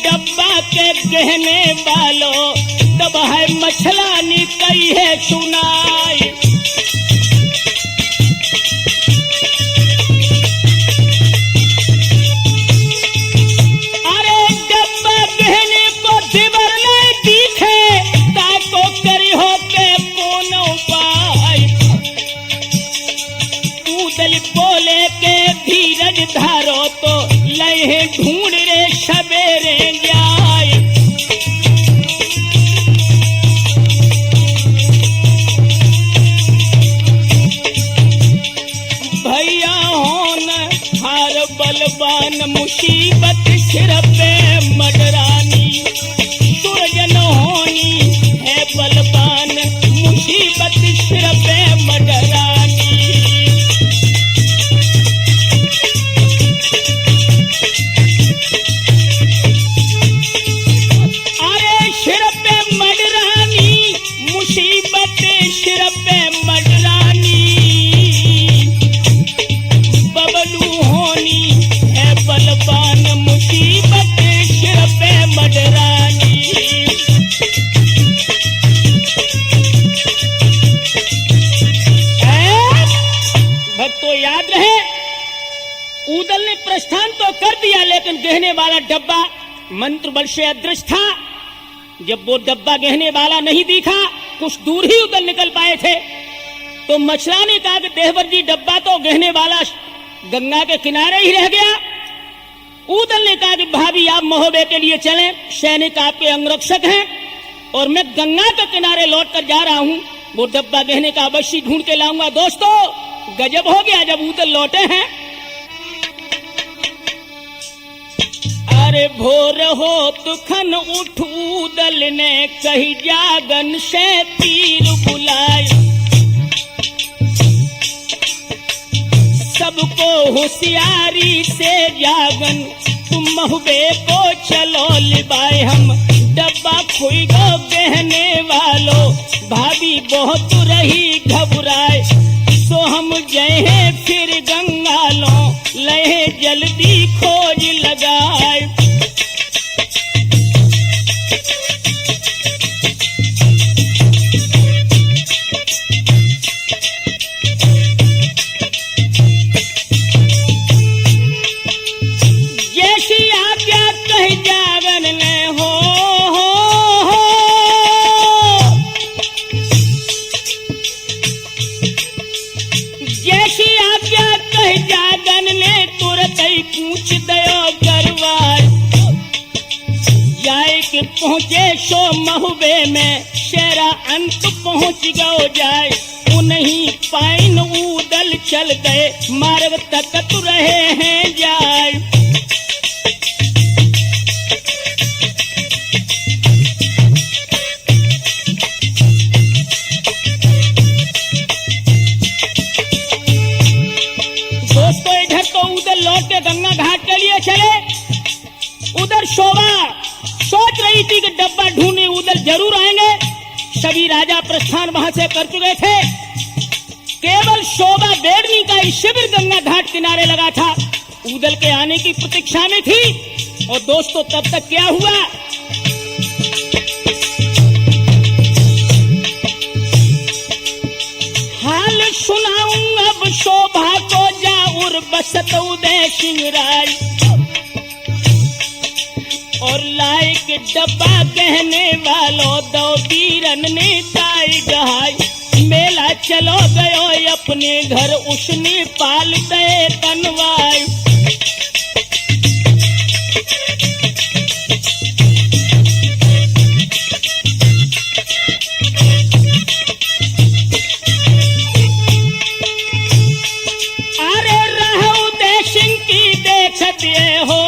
[SPEAKER 1] डब्बा के गहने वालों तब है मछला निकई है सुनाई। अरे डब्बा गहने को दिवर नहीं दिखे ताको करी हो के कौन उपाय। ऊदल बोले के धीरज धारो तो लहे ढूंढ रे सवेरे जाए। भैया होन हार बलवान मुसीबत सिर पे मडरानी। सुरजन होनी है प्रस्थान तो कर दिया, लेकिन गहने वाला डब्बा मंत्र बल से अदृश्य था। जब वो डब्बा गहने वाला नहीं दिखा, कुछ दूर ही उधर निकल पाए थे, तो मछला ने कहा कि देहवर जी, डब्बा तो गहने वाला गंगा के किनारे ही रह गया। उदल ने कहा कि भाभी, आप महोदय के लिए चलें, सैनिक आपके अंगरक्षक हैं और मैं गंगा के किनारे लौट कर जा रहा हूं, वो डब्बा गहने का अवश्य ढूंढ के लाऊंगा। दोस्तों, गजब हो गया जब उदल लौटे हैं। अरे भोर हो तुखन उठ उदल ने कही जागन से तीर बुलाए, सबको होशियारी से जागन तुम महुबे को चलो लिबाए। हम डब्बा खोई गो गहने वालों, भाभी बहुत रही घबराए, सो हम जय हैं फिर गंगा लो, लहे जल्दी खोज लगाए। पहुंचे सो महुबे में, शेरा अंत पहुंच गओ जाए, उन्हीं पाइन उदल चल गए, मार्ग तकत रहे हैं जाए। दोस्तों, इधर तो उदल लौट के गंगा घाट के लिए चले, उधर शोभा सोच रही थी कि डब्बा ढूंढने उदल जरूर आएंगे। सभी राजा प्रस्थान वहां से कर चुके थे, केवल शोभा बेड़नी का ही शिविर गंगा घाट किनारे लगा था, उदल के आने की प्रतीक्षा में थी। और दोस्तों, तब तक क्या हुआ, हाल सुनाऊं अब शोभा को, जाऊर बसत उदय सिंह राय, और लाए के डब्बा कहने वालों, दो वीरन ने ताई गहाई, मेला चलो गयो अपने घर, उसने पाल दे तनवाई। अरे रहो उदय सिंह की देखत ये हो,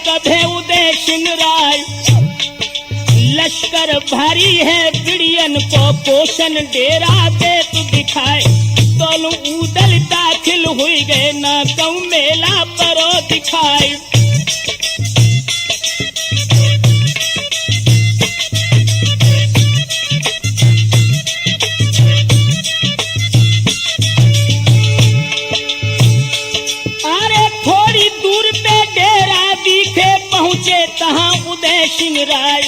[SPEAKER 1] कभे उदय सिंह राय, लश्कर भारी है बिड़ियन को, पोषण डेरा दे तू दिखाए, तोलू उदल दाखिल हुई गए, ना कहूं मेला परो दिखाए। पहुंचे तहां उदय सिंह राय,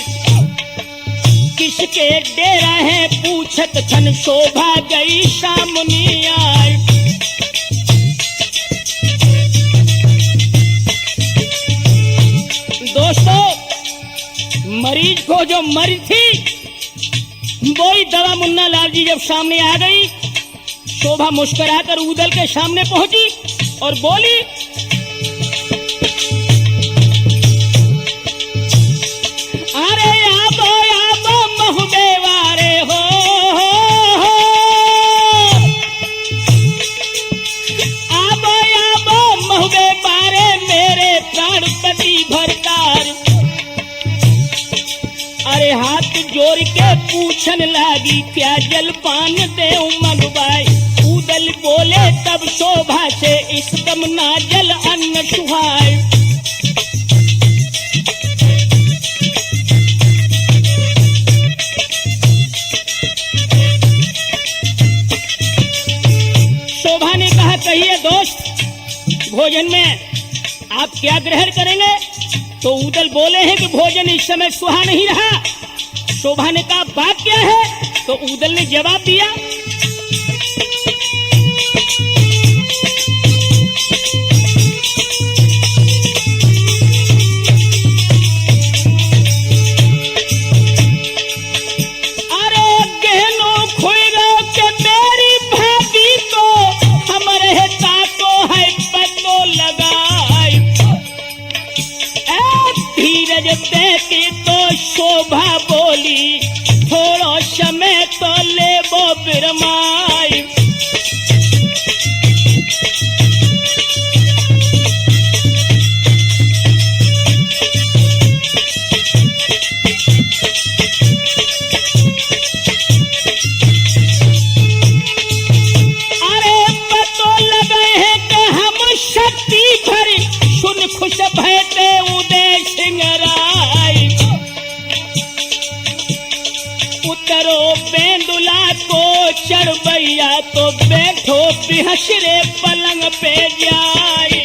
[SPEAKER 1] किसके डेरा है पूछत थन, शोभा गई सामने आए। दोस्तों, मरीज को जो मरी थी, वही दवा मुन्ना लाल जी जब सामने आ गई, शोभा मुस्कुराकर उदल के सामने पहुंची और बोली, अरे आबो आबो महुबे वारे हो, आबो आबो महुबे बारे मेरे प्राणपति भरतार। अरे हाथ जोड़ के पूछन लागी, क्या जलपान देऊं मंगवाए, उदल बोले तब शोभा से, इस दम ना जल अन्न सुहाए। कहिए दोस्त, भोजन में आप क्या ग्रहण करेंगे? तो उदल बोले हैं कि भोजन इस समय सुहा नहीं रहा। शोभा ने कहा बात क्या है? तो उदल ने जवाब दिया, अरे गहनों खुएगा के मेरी भाभी को हमारे ताको है पतो लगाए। धीरज देती तो शोभा बोली, थोड़ो समय तो ले वो बिरमाई। अरे पतो लगे हैं कि हम शक्ति भरी, सुन खुश भयते उदय सिंगराई। उतरो बेंदुला को चढ़बैया, तो बैठो बिहसरे पलंग पे जाए।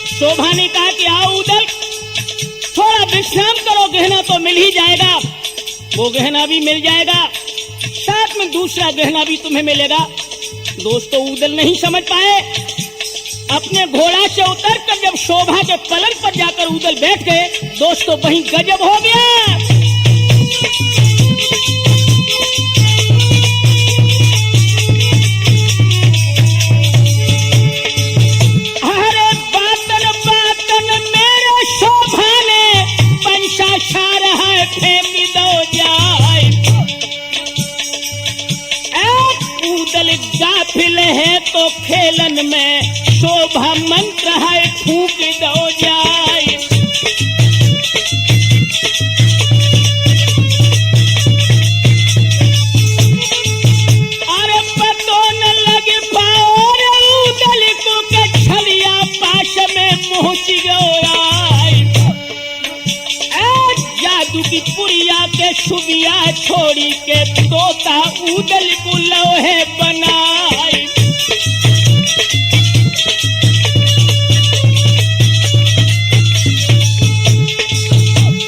[SPEAKER 1] शोभा ने कहा कि आओ उदल, थोड़ा विश्राम करो, गहना तो मिल ही जाएगा। वो गहना भी मिल जाएगा, साथ में दूसरा गहना भी तुम्हें मिलेगा। दोस्तों उदल नहीं समझ पाए। अपने घोड़ा से उतरकर जब शोभा के पलंग पर जाकर उदल बैठ गए, दोस्तों वहीं गजब हो गया। अरे बातन बातन मेरे शोभा ने पंचा छा रहा है, फेंक दो जाए। उदल गाफिल है तो खेलन में, शोभा मंत्र है फूंक दो जाए। अरे पतो न लगे पाओ उदल को के छलिया पास में पहुंच गए। जादू की पुरिया के सुबिया छोड़ी के तोता उदल को लोहे बनाए।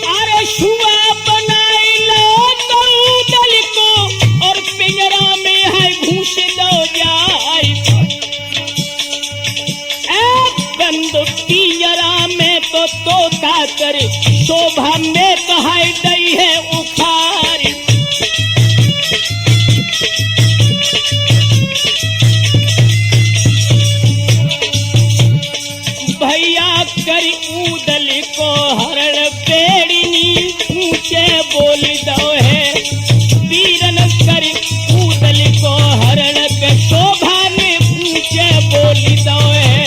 [SPEAKER 1] अरे शुआ बनाई लो तो उदल को, और पिंजरा में है घूस दो जाए। बंद पिंजरा में तो तोता करे, शोभा में कहाई दई है उखारी। भैया करी उदल को हरण पेड़नी, ऊंचे बोल दो है। वीरन करी उदल को हरण के, शोभा ने ऊंचे बोल दो है।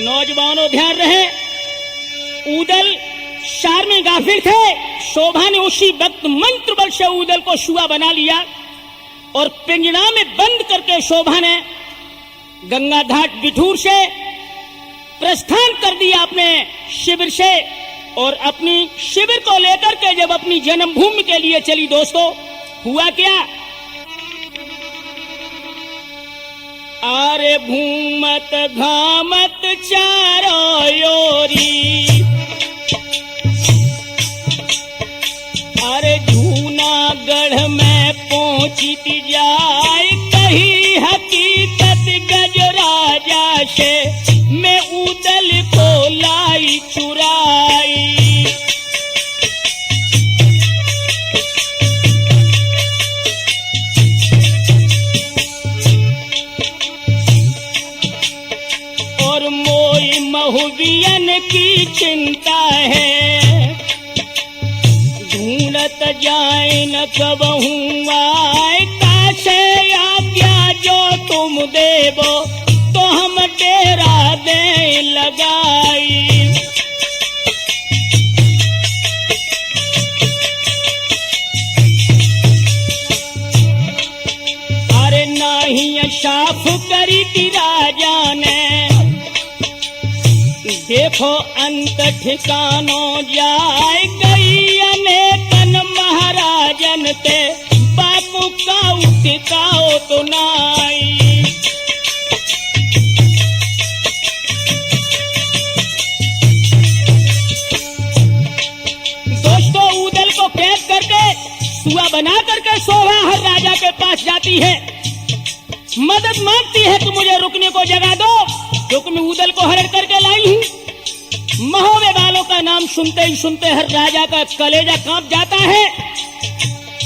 [SPEAKER 1] नौजवानों ध्यान रहे, उदल शार में गाफिल थे। शोभा ने उसी वक्त मंत्र बल से उदल को शुआ बना लिया और पिंजरा में बंद करके शोभा ने गंगा घाट बिठूर से प्रस्थान कर दिया अपने शिविर से, और अपनी शिविर को लेकर के जब अपनी जन्मभूमि के लिए चली। दोस्तों हुआ क्या? आरे भूमत घामत चारों योरी, अरे जूनागढ़ में पहुंची जाए, कही हकीकत गज राजा से, मैं उदल को लाई चुराई। और मोई महुबियन की चिंता है, ढूंढत जाए न कब हूँ आए, कासे आज्ञा जो हुकुम देबो तो हम डेरा दे लगाई। अरे नाही साफ करी थी राजा ने, देखो अंत ठिकानो जाए गई अनेकन महाराजन ते बापू का टिकाओ तो नाई। दोस्तों ऊदल को कैद करके सुआ बना करके शोभा हर राजा के पास जाती है, मदद मांगती है कि मुझे रुकने को जगह दो क्योंकि मैं ऊदल को हरण करके लाई हूं। महोबे वालों का नाम सुनते ही सुनते हर राजा का कलेजा कांप जाता है,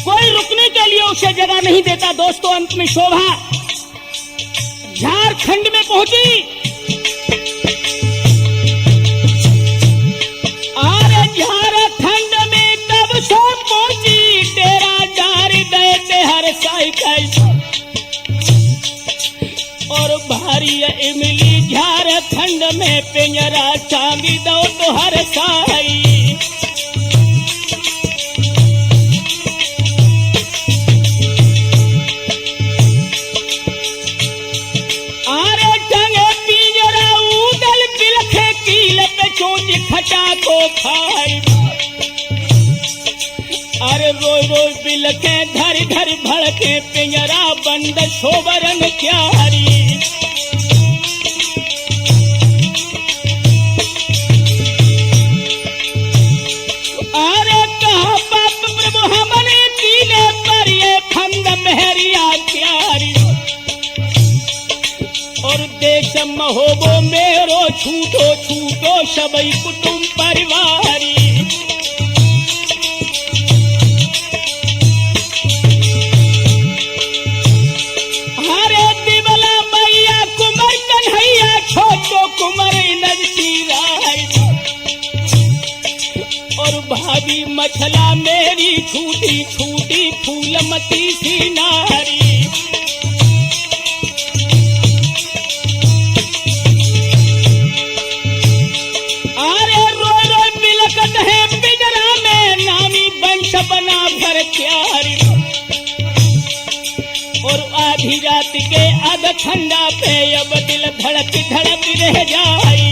[SPEAKER 1] कोई रुकने के लिए उसे जगह नहीं देता। दोस्तों अंत में शोभा झारखंड में पहुंची। अरे झारखंड में कब से पहुंची, तेरा डार गए थे हर साइकिल और भारी इमली झारखंड में पिंजरा चांदी दो तो हर साई। खटा को खाई, अरे रोज रोज बिलखे धर धर भड़के पिंजरा बंद शोभरन क्यारी। अरे कहा बाप प्रभु हमने कीले पर ये फंद मेहरिया क्यारी और देश महोबो मेरो छूटो छूटो सबई कुटुंब परिवारी। हरे दिवला मैया कुमर कन्हैया छोटो कुमर नजती राय और भाभी मछला मेरी छूटी छूटी फूलमती सी नारी। बना भर प्यारी और आधी रात के अध ठंडा पे अब दिल धड़क धड़क रह जाई।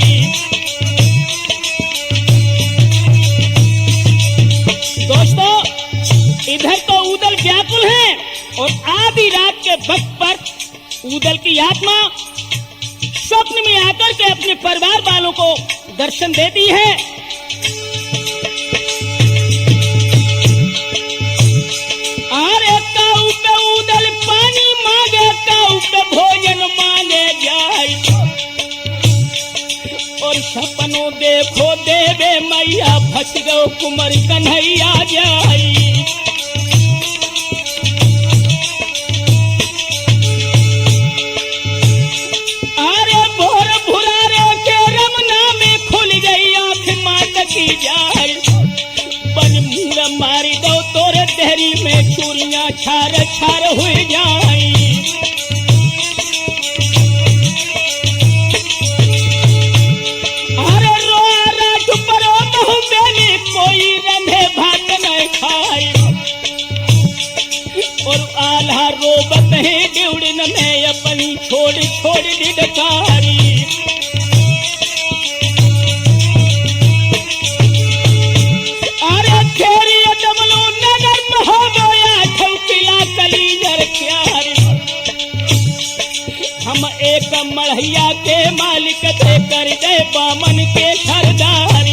[SPEAKER 1] दोस्तों इधर तो ऊदल व्याकुल है और आधी रात के वक्त पर ऊदल की आत्मा स्वप्न में आकर के अपने परिवार वालों को दर्शन देती है। भोजन मांगे जाए और सपनों देखो देवे मैया फंस गो कुमर कन्हैया जाई। अरे भोर भुरारे के रमना में खुल गई आंख मात की जाए, बन मुड़ा मारी दो तोरे देहरी में चूड़ियां छार छार हुई जाई। कोई रंधे भात न खाई और आल्हा रोबत है ड्यूड़न में अपनी छोड़ छोड़ डिडकारी। अरे खेरी डबलो नगर में हो गया ठौकिला कलीजर क्यारी। हम एक मढ़ैया के मालिक थे कर गए बामन के सरदारी।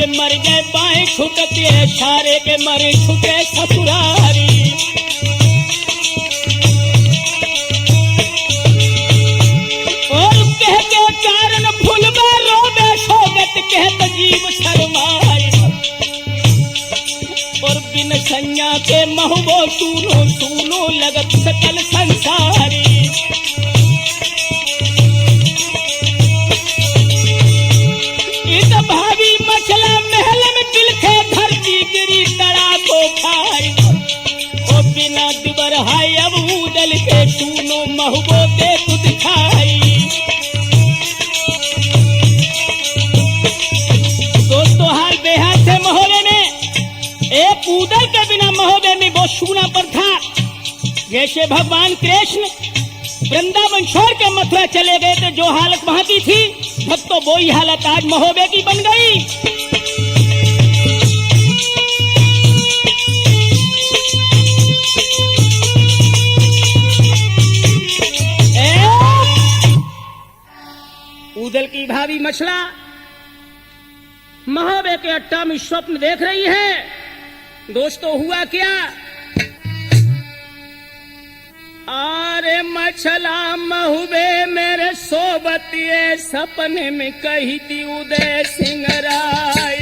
[SPEAKER 1] मर गए बाएं छुटते सारे के मरे छुटे ससुरारी। और कह के कारण भूलबा रोबे सोगत कहत जीव शर्माई और बिन संज्ञा के महबो सुनो सुनो लगत सकल संसारी। एक उदल के बिना महोदय में वो सूना पर था। जैसे भगवान कृष्ण वृंदावन छोड़ के मथुरा चले गए थे, जो हालत वहां की थी, भक्तों वही हालत आज महोदय की बन गई। उदल की भाभी मछला महोदय के अट्टा में स्वप्न देख रही है। दोस्तों हुआ क्या? अरे मछला महुबे मेरे सोबतिए सपने में कही थी उदय सिंह राय,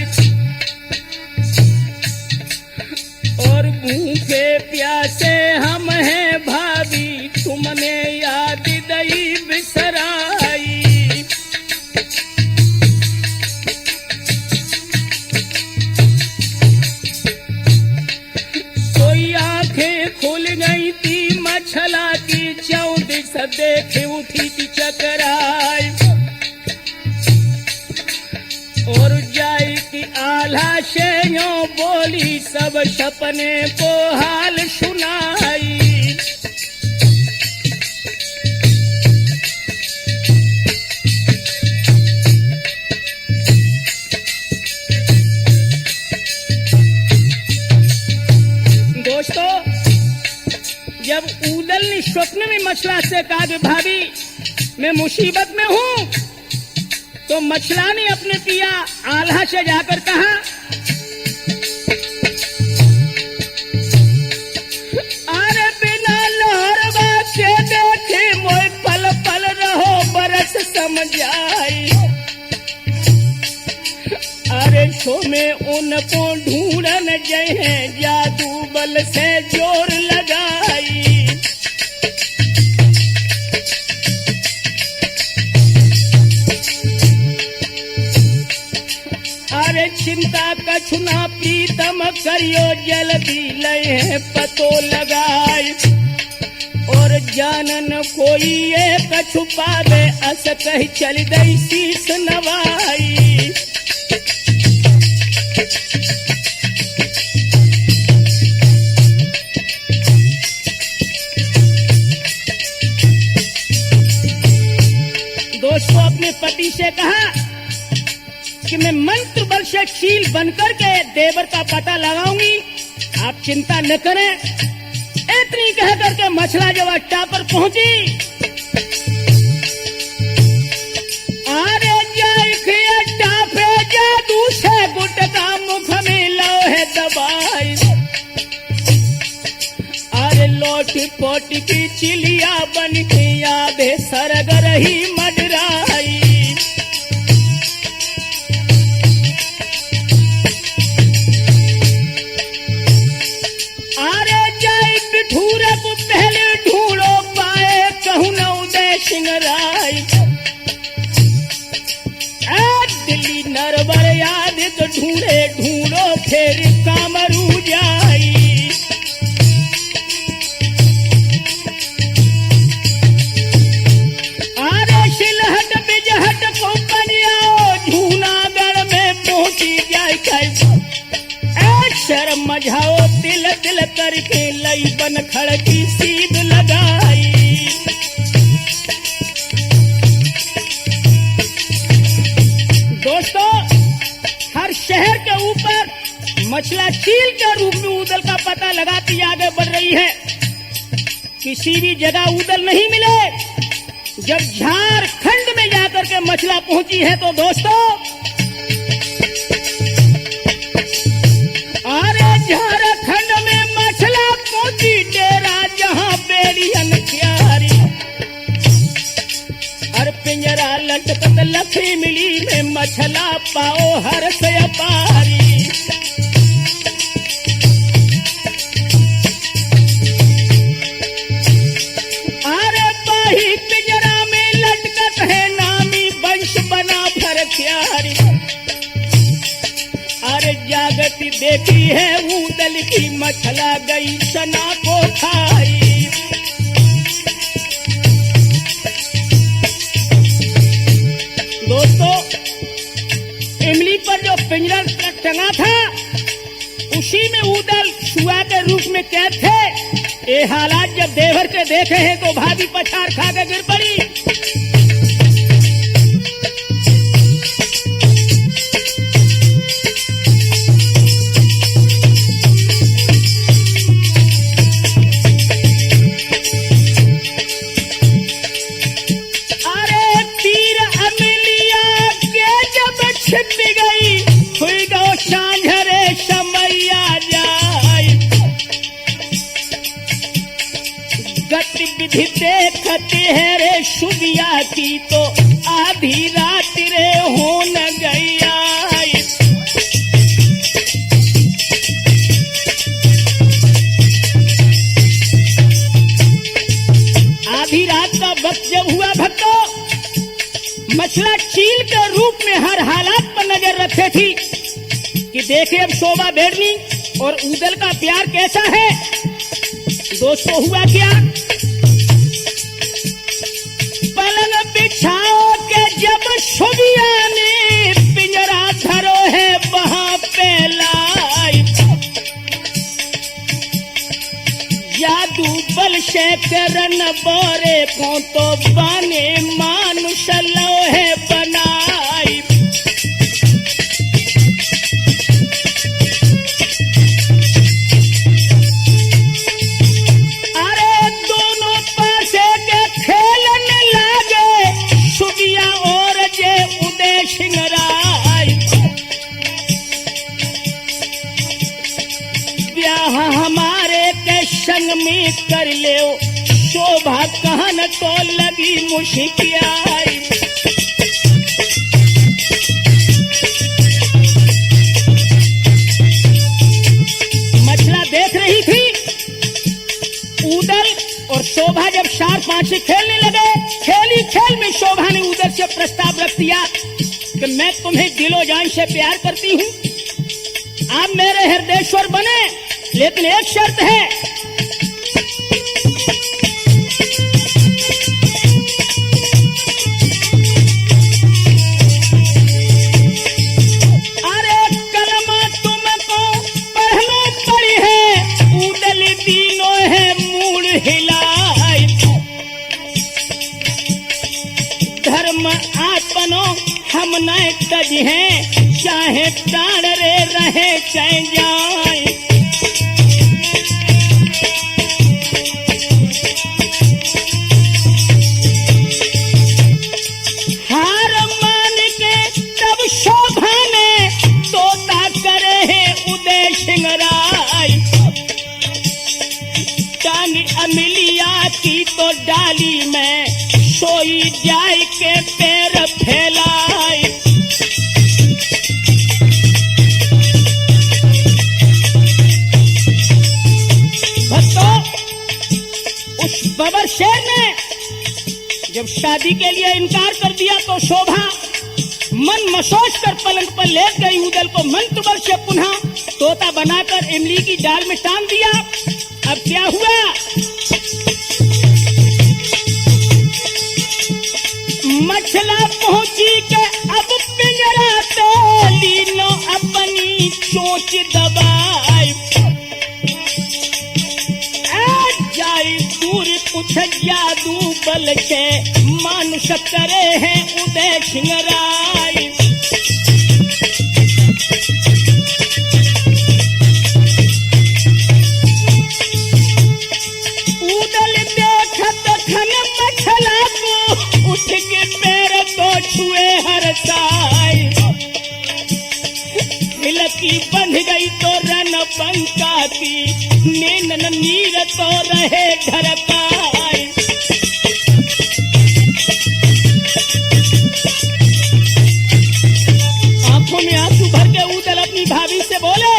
[SPEAKER 1] और भूखे प्यासे हम हैं भाभी तुमने याद दई बिसराई। सोई आंखें खुल गई थी मछला की, चौदिस देखे उठी थी चकराई, और जाई की आल्हा से यो बोली सब सपने को हाल सुनाई। दोस्तों जब उदल ने स्वप्न में मछला से कहा कि भाभी मैं मुसीबत में हूं, तो मछला ने अपने पिया आल्हा से जाकर कहा, अरे बिना लहरवा के देखे मोय पल पल रहो बरस समझाई। अरे छो में उनको ढूंढन जहे जादू बल से जोर लगाई। अरे चिंता कछुना प्रीतम करियो जल्दी लय पतो लगाई, और जानन कोई ये कछु पावे अस कही चल गई शीस नवाई। दोस्तों अपने पति से कहा कि मैं मंत्र बल से शील बनकर के देवर का पता लगाऊंगी, आप चिंता न करें। इतनी कह करके मछला जब अट्टा पर पहुंची, अरे जाए अट्टा पे जादू से गुटका मुख में लोहे दबाई। अरे लोटी पोटी की चिलिया बन के आधे सरग रही मडराई। पहले ढूंढो पाए कहूं न उदय सिंह राय, दिल्ली नरवर याद तो ढूंढे ढूंढो फिर कामरू जाई। अरे सिलहट बिजहट कंपनिया जूनागढ़ में पहुंची जाए कैसे, शर्म मझाओ तिल तिल करके लई बन खड़की सीध लगाई। दोस्तों हर शहर के ऊपर मछला चील के रूप में उदल का पता लगाती आगे बढ़ रही है। किसी भी जगह उदल नहीं मिले। जब झारखंड में जाकर के मछला पहुंची है तो दोस्तों झारखंड में मछला पहुंची डेरा जहां बेड़ियन क्यारी, हर पिंजरा लटकत लखी मिली में मछला पाओ हर से अपारी। अरे बाही पिंजरा में लटकत है नामी वंश बना भर क्यारी। अरे जागती देखी है उदल की मछला गई सना को खाई। दोस्तों इमली पर जो पिंजरा टंगा था उसी में उदल सुआ के रूप में कैद थे। ये हालात जब देवर के देखे हैं तो भाभी पछाड़ खा के गिर पड़ी। गतिविधि देखते है रे शुभिया की तो आधी रात रे हो न गया। आधी रात का वक्त जब हुआ भक्तों, मछला चील के रूप में हर हालात पर नजर रखे थी कि देखे अब शोभा बेड़नी और उदल का प्यार कैसा है। दोस्तों हुआ क्या, पलंग बिछाओ के जब शुभिया ने पिंजरा धरो है वहां पे लाई। जादू बल से करन बोरे को तो बने मानुष लोहे बनाई। हमारे के संग में कर ले शोभा कहन तो लगी मुश्किल। मछला देख रही थी उदल और शोभा जब 4-5 खेलने लगे। खेली खेल में शोभा ने उदल से प्रस्ताव रख दिया कि मैं तुम्हें दिलो जान से प्यार करती हूँ, आप मेरे हृदयेश्वर बने, लेकिन एक शर्त है। अरे कलमा तुमको पढ़ना पड़ी है, उदल तीनों है मूड हिलाई। धर्म आपनो हम न तज हैं, चाहे प्राण रे रहे चाहे जाए। अमिलिया की तो डाली में सोई जाए के पैर फैलाए। भक्तों, उस बबर शेर ने जब शादी के लिए इनकार कर दिया तो शोभा मन मसोच कर पलंग पर लेट गई। उदल को मंत्रबल से पुनः तोता बनाकर इमली की डाल में टांग दिया। अब क्या हुआ, मछला पहुंची के अब पिंजरा पे लीनो अपनी चोंच दबाई। जाई दूर कुछ जादू बल के मानुष करे हैं उदय सिंगराई। उठ के पैर तो छुए हर साई। हिलकी बंध गई तो रन पंका की, नैन नीर तो रहे घर पाई। आंखों में आंसू भर के उदल अपनी भाभी से बोले,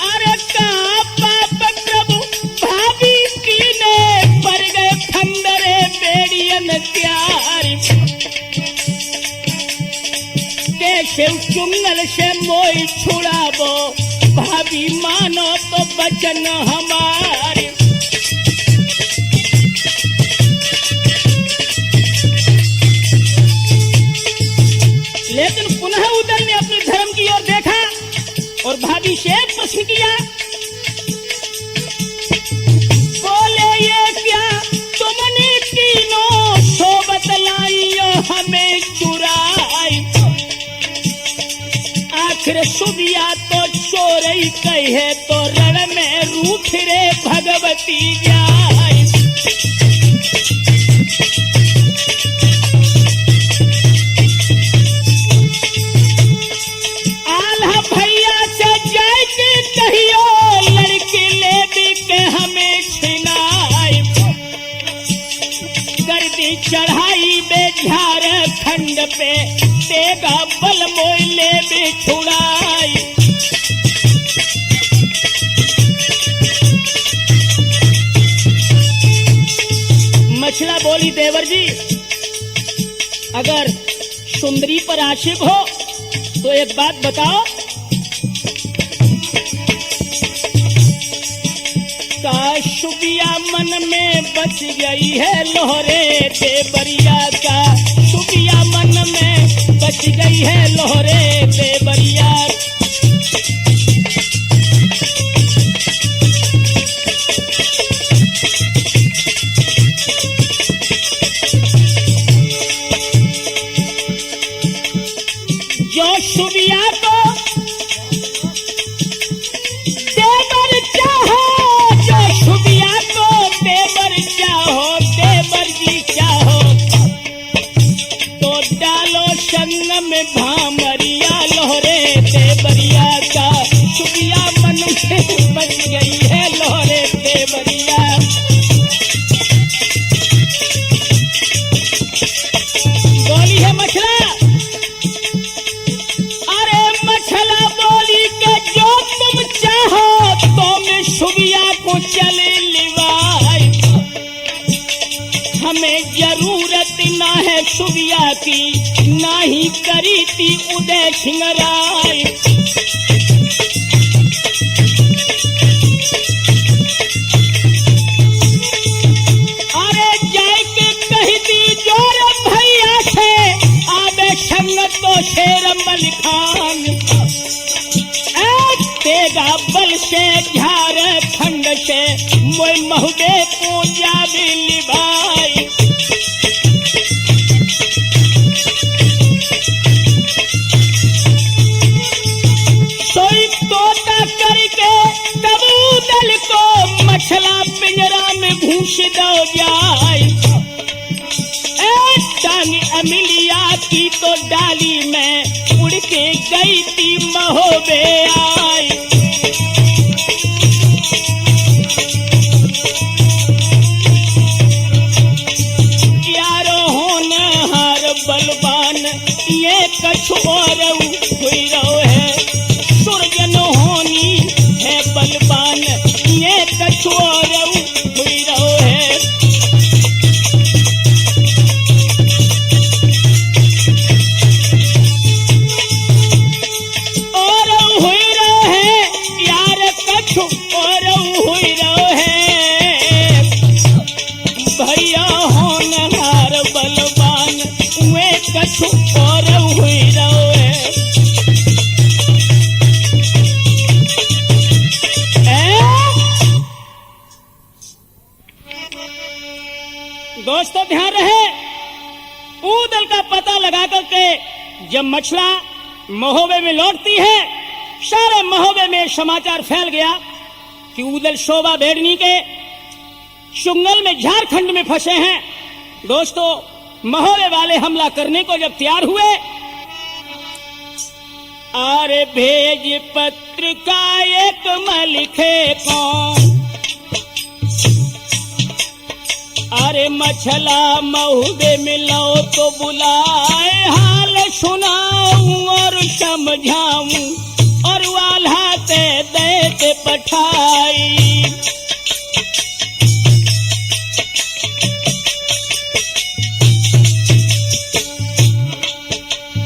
[SPEAKER 1] अरे कहाँ पाप प्रभु भाभी की ने पर गए फंदरे बेड़ियन प्यारी। कैसे चुंगल से मोई छुड़ाबो भाभी मानो तो बचन हमारी। लेकिन पुनः उदल ने अपने धर्म की ओर देखा और से प्रश्न किया, बोले ये क्या तुमने तीनों सो बतलाइयो हमें चुराई। आखिर सुबिया तो चोरई कहे तो रण में रूठ रे भगवती जाय। आल्हा भैया से जाय के कहियो लड़की ले भी के हमें छिनाई। कर दी चढ़ाई बेझार खंड पे तेगा बल मोइले भी छुड़ाई। मछला बोली, देवर जी अगर सुंदरी पर आशिक हो तो एक बात बताओ, का सुबिया मन में बच गई है लोहरे देवरिया का। सुबिया मन में बच गई है लोहरे देवरिया। जो सुबिया को देवर चाहो, जो सुबिया को देवर चाहो, देवर जी चाहो तो डालो संग में भामरिया लोहरे देवरिया का। सुबिया मन में बच गई है लोहरे देवरिया। बोली है मछला, सुबिया को चले लिवाई। हमें जरूरत ना है सुबिया की, ना ही करी थी उदय सिंगराय। अरे जाए के कही दी जोर भैया से, आबे संगत तो शेर मलिखान। तेगा बल से झारखंड से मोय महुदे पूजा भी लिभाई। सोई तोता करके कबूतर को मछला पिंजरा में घुस दो जाए। टांग अमिलिया की तो डाली में उड़ के गई थी महोबे आई। यारो होनहार बलवान ये कछु और हुई रहो है। सुरजन होनी है बलवान ये कछु और हुई रहो है। और हुई रहो है भैया होनहार बलवान वे कछु और हुई रहो है। दोस्तों ध्यान रहे, ऊदल का पता लगा करके जब मछला महोबे में लौटती है, सारे महोबे में समाचार फैल गया कि ऊदल शोभा भेड़नी के शुंगल में झारखंड में फंसे हैं। दोस्तों महोबे वाले हमला करने को जब तैयार हुए, अरे भेज पत्र का एक मलिखे कौन, अरे मछला महुबे मिलो तो बुलाए, हाल सुनाऊं और समझाऊं और वाला दे पठाई।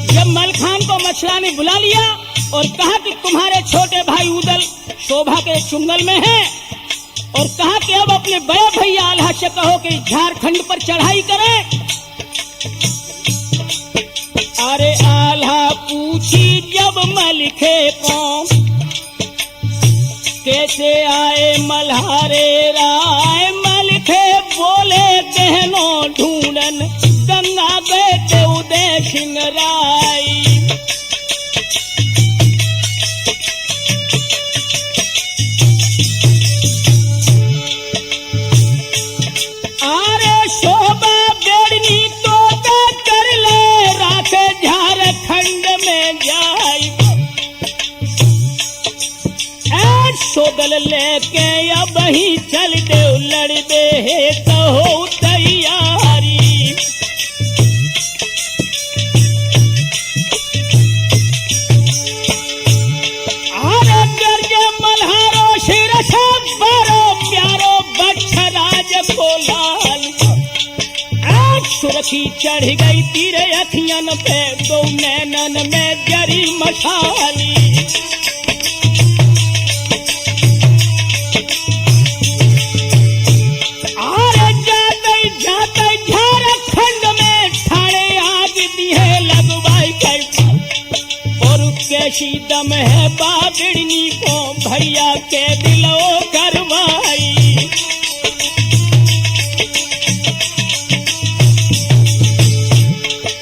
[SPEAKER 1] जब मलखान को मछला ने बुला लिया और कहा कि तुम्हारे छोटे भाई उदल शोभा के चुंगल में हैं, और कहा कि अब अपने बड़े भैया आल्हा से कहो कि झारखंड पर चढ़ाई करें। अरे आल्हा पूछी जब मलिखे को, कैसे आए मल्हारे राय मलखे बोले गहनो ढूंढन गंगा गए ते उदय सिंह राय। आरे शोभा बेड़नी तो कर ले राख झारखंड में जाई सोगल लेके अब ही चल दे लड़ दे तो हो तैयारी। अरे गर्जे मल्हारो शिरसा बड़ो प्यारो बक्षराज को लाल सुरखी चढ़ गई तीरे अखियन पे दो नैनन में जरी मशाली। कैसी दम है बाबिड़नी को भैया के दिलो करवाई।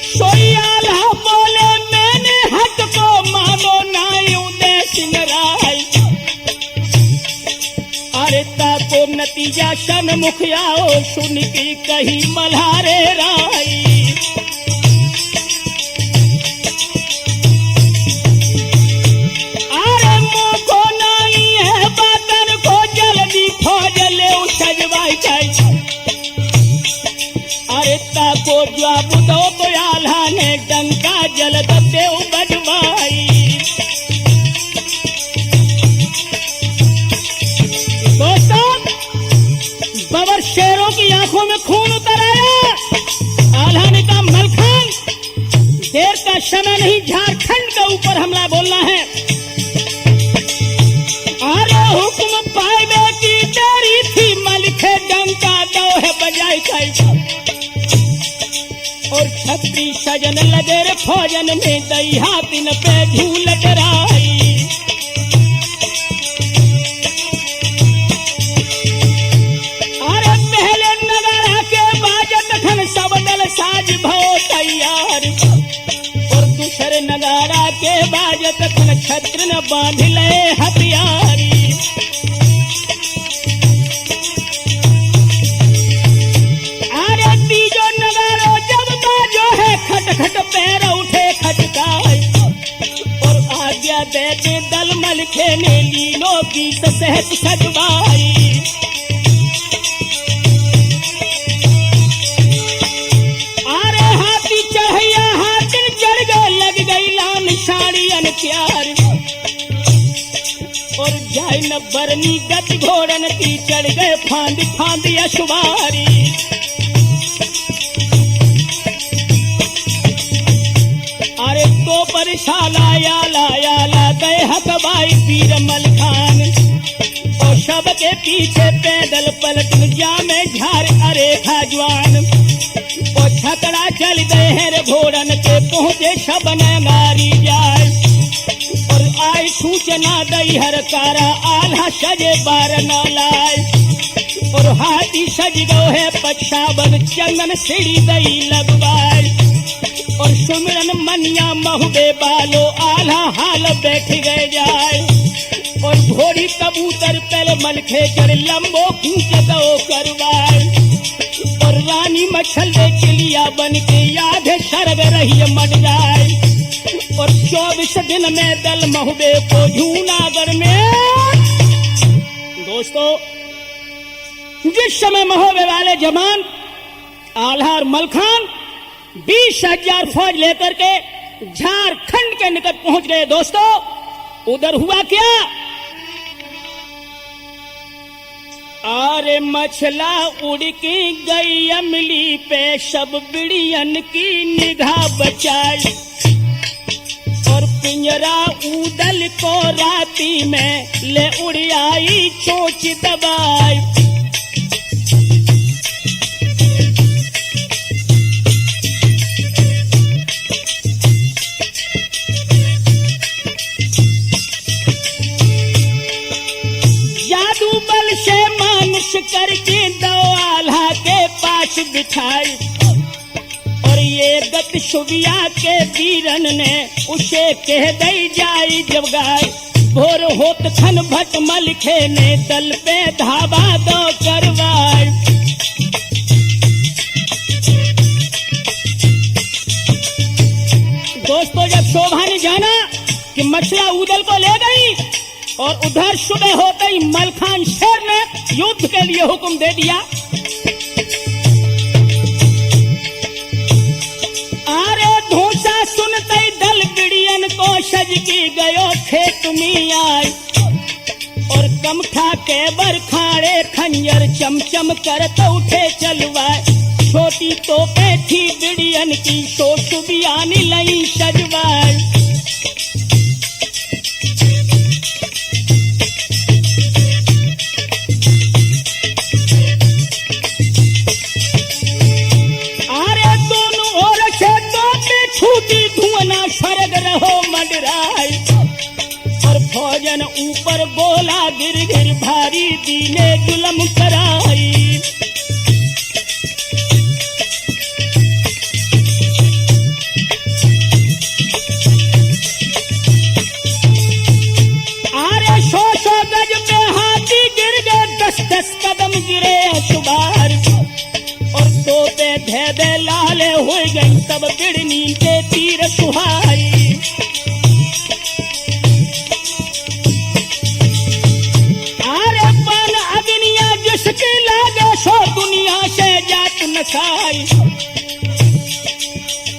[SPEAKER 1] सोई आला बोले मैंने हक को मानो नाई उदय सिंह राय। अरे ताको नतीजा सन्मुख आओ सुन की कही मल्हारे राय। अरे ताको जवाब दो तो आल्हा ने डंका जल देव बजवाई। दोस्तों बबर शेरों की आंखों में खून उतर आया। आल्हा ने कहा मलखान देर का समय नहीं झारखंड के ऊपर हमला बोलना है। अरे हुक्म पाए की देरी थी मलखे डंका दो है बजाई खाई। और छत्री सजन लगे रे फौजन में दई हाथिन पे झूल डराई। अरे पहले नगारा के बाजत खन सब दल साज भो तैयार। और दूसरे नगारा के बाजत खन छत्र न बांध ले हथियारी। खट पैर उठे खटकाई। और आज्ञा देते दल मलखे ने लीलो गीत सहज सजवाई। अरे हाथी चढ़ैया हाथिन चढ़ गए लग गई लान साड़ी अनप्यार। और जाय न बरनी गति घोड़न की चढ़ गए फांद फांद अशुवारी। अरे तो परशाला याला गए हकबाई पीर मलखान। और शब के पीछे पैदल पलटन जामे झार अरे खाजवान। और छकड़ा चल गए हैं रे घोड़न के पहुंचे शबन मारी जाए। और आई सूचना दई हर कारा आल्हा सजे बार न लाए। और हाथी सज गो है पछावन चंदन सीढ़ी दई लगवाए। और सुमिरन मनिया महुबे बालो आल्हा हाल बैठ गए जाए। और घोड़ी कबूतर पहले मलखे चढ़ लंबो खींच दो करवाए। और रानी मछले चिलिया बन के याद सरग रही मट जाए। और 24 दिन में दल महुबे को जूनागढ़ में। दोस्तों जिस समय महोबे वाले जवान आल्हा और मलखान 20,000 फौज लेकर के झारखंड के निकट पहुंच गए। दोस्तों उधर हुआ क्या? अरे मछला उड़ के गई अमली पे सब बिड़ियन की निगाह बचाई। और पिंजरा उदल को राती में ले उड़ आई चोंच दबाई। खुश करके दो आल्हा के पास बिठाई और ये गत शुबिया के वीरन ने उसे कह दई जाई जब गाय भोर होत खन भट मलखे ने दल पे धावा दो करवाए। दोस्तों जब शोभा ने जाना कि मछला उदल को ले गई और उधर सुबह होते ही मलखान शेर ने युद्ध के लिए हुक्म दे दिया। आरे धूसा सुनते दल बिड़ियन को सज की गयो खेत में आई और कमठा के बरखाड़े खंजर चमचम करत उठे चलवाए। छोटी तोपे थी बिड़ियन की सोच बियानी लई सजवाए। आरे दोनों ओर से तोपे छूटी धुआं सरग रहो मंडराई और भोजन ऊपर बोला गिर गिर भारी दीने जुलम कराई। कदम गिरे सुबार और तोते धे लाले हो गई तब बिड़नी के तीर सुहाई। आरे पान अग्निया जिसकी लागे सो दुनिया से जात नसाई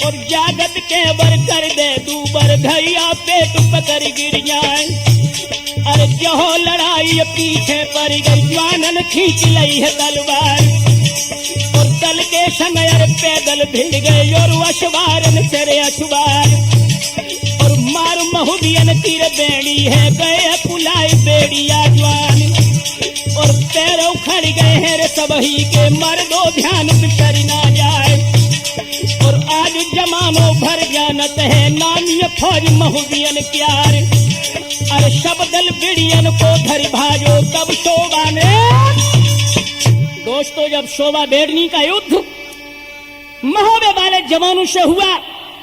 [SPEAKER 1] और जागत के बर कर दे दूबर घैया पेट पकड़ गिर जाए। अरे जहो लड़ाई पीछे पड़ गई जवानन खींच लई है तलवार और दल के संग पैदल भिड़ गए और अशवारन चरे अशवार और मार महुदियन तीर बेड़ी है गए पुलाई बेड़िया जवान और पैर उखड़ गए हैं रे सबही के मर्दो ध्यान बिसर ना जाए। और आज जमानो भर जानत है नामी फौज महुदियन क्यार अरे सब दल बिड़ियन को धर भाजो तब शोभा ने। दोस्तों जब शोभा बेड़नी का युद्ध महोबे वाले जवानों से हुआ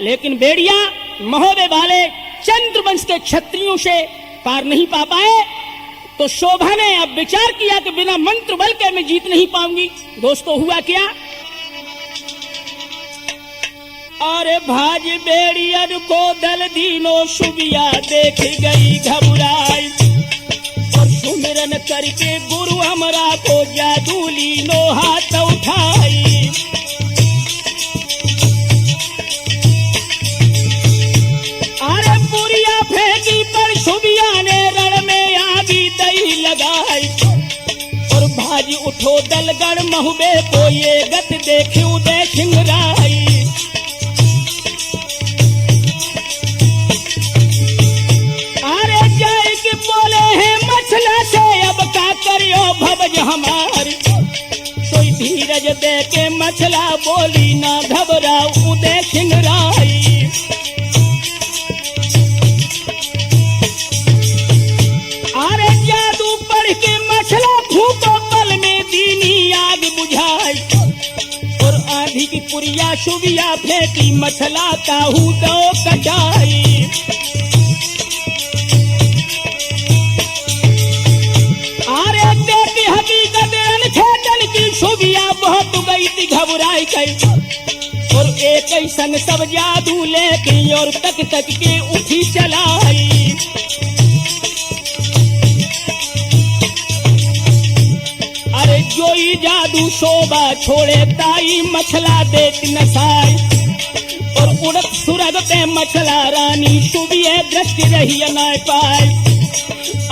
[SPEAKER 1] लेकिन बेड़िया महोबे वाले चंद्रवंश के क्षत्रियों से पार नहीं पा पाए तो शोभा ने अब विचार किया कि बिना मंत्र बल के मैं जीत नहीं पाऊंगी। दोस्तों हुआ क्या? अरे भाज बेड़ियन को दल दीनो सुबिया देख गई घबराई और सुमिरन करके गुरु हमरा को जादू लीनो हाथ उठाई। अरे पुरिया फेंकी पर सुबिया ने रण में आगी दई लगाई और भाज उठो दलगढ़ महुबे को ये गत देखी उदय सिंगराई। बोले हैं मछला से अब का करियो भवज हमार कोई धीरज दे के मछला बोली ना घबराओ उदय सिंगराई। अरे जादू पढ़ के मछला फूको पल में दीनी आग बुझाई और आंधी की पुरिया सुबिया फेंकी मछला काहू दो कटाई। सुबिया बहुत गई थी घबराई गई और एक ही संग सब जादू लेके और तक तक के उठी चलाई। अरे जोई जादू शोभा छोड़े ताई मछला देत नसाई और उड़त सुरग पे मछला रानी सुबिया दृष्टि रही न पाई।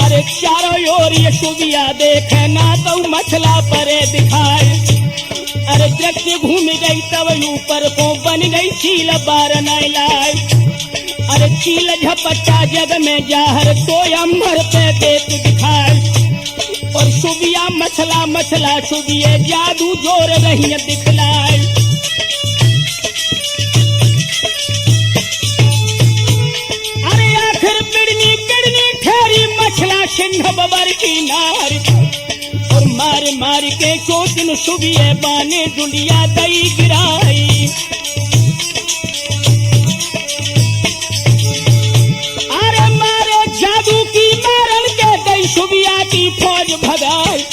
[SPEAKER 1] अरे चारों ओर ये सुबिया देखे ना तो मछला परे दिखाए। अरे दृष्टि घूम गई तब ऊपर को बन गई चील बार नहीं लाए। अरे चील झपट्टा जग में जाहर तो अम्बर पे देख दिखाए और सुबिया मछला मछला सुबिया जादू जोर रही दिखलाए। अरे आखिर बिड़नी बिड़नी ठहरी मछला सिंह बबर की नार और मार मार के चोटिन सुबिए बाने डुंडिया दई गिराई। अरे मारे जादू की मारन के दई सुबिया की फौज भगाई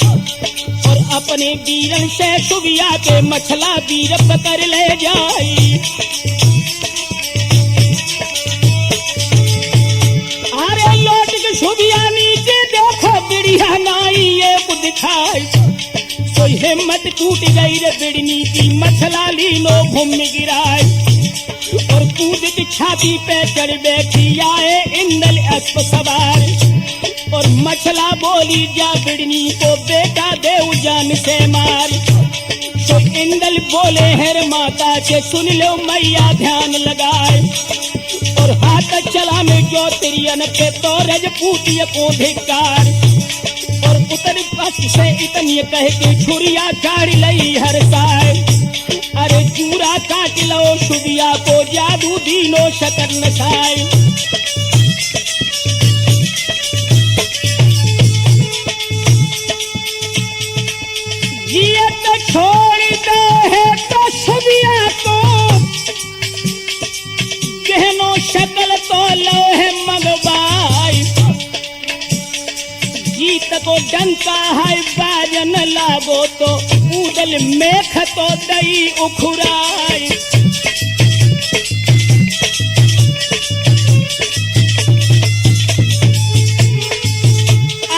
[SPEAKER 1] और अपने वीरन से सुबिया के मछला वीर पकड़ ले जाई। अरे लौट के सुबिया नीचे देखो बिड़िया नाई ये दिखाई तो हिम्मत टूट गई रे बिड़नी की मछला लीनो घूम गिराई और कूद छाती पे चढ़ बैठी आए इंदल अस्प सवार और मछला बोली जा बिड़नी को बेटा देव जान से मार। तो इंदल बोले हर माता के सुन लो मैया ध्यान लगाए और हाथ चला में जो तिरियन पे तो रजपूतिय को धिक्कार और उतर पक्ष से इतनी कह के छुरिया काट लई हर साय। अरे चूरा काट लो सुबिया को जादू दीनो शकर नसाय। जियत छोड़ दो है तो सुबिया को गहनो शकल तो लो है मगबाई। जीत को डंका है बाजन लागो तो ऊदल मेख तो दई उखुराई।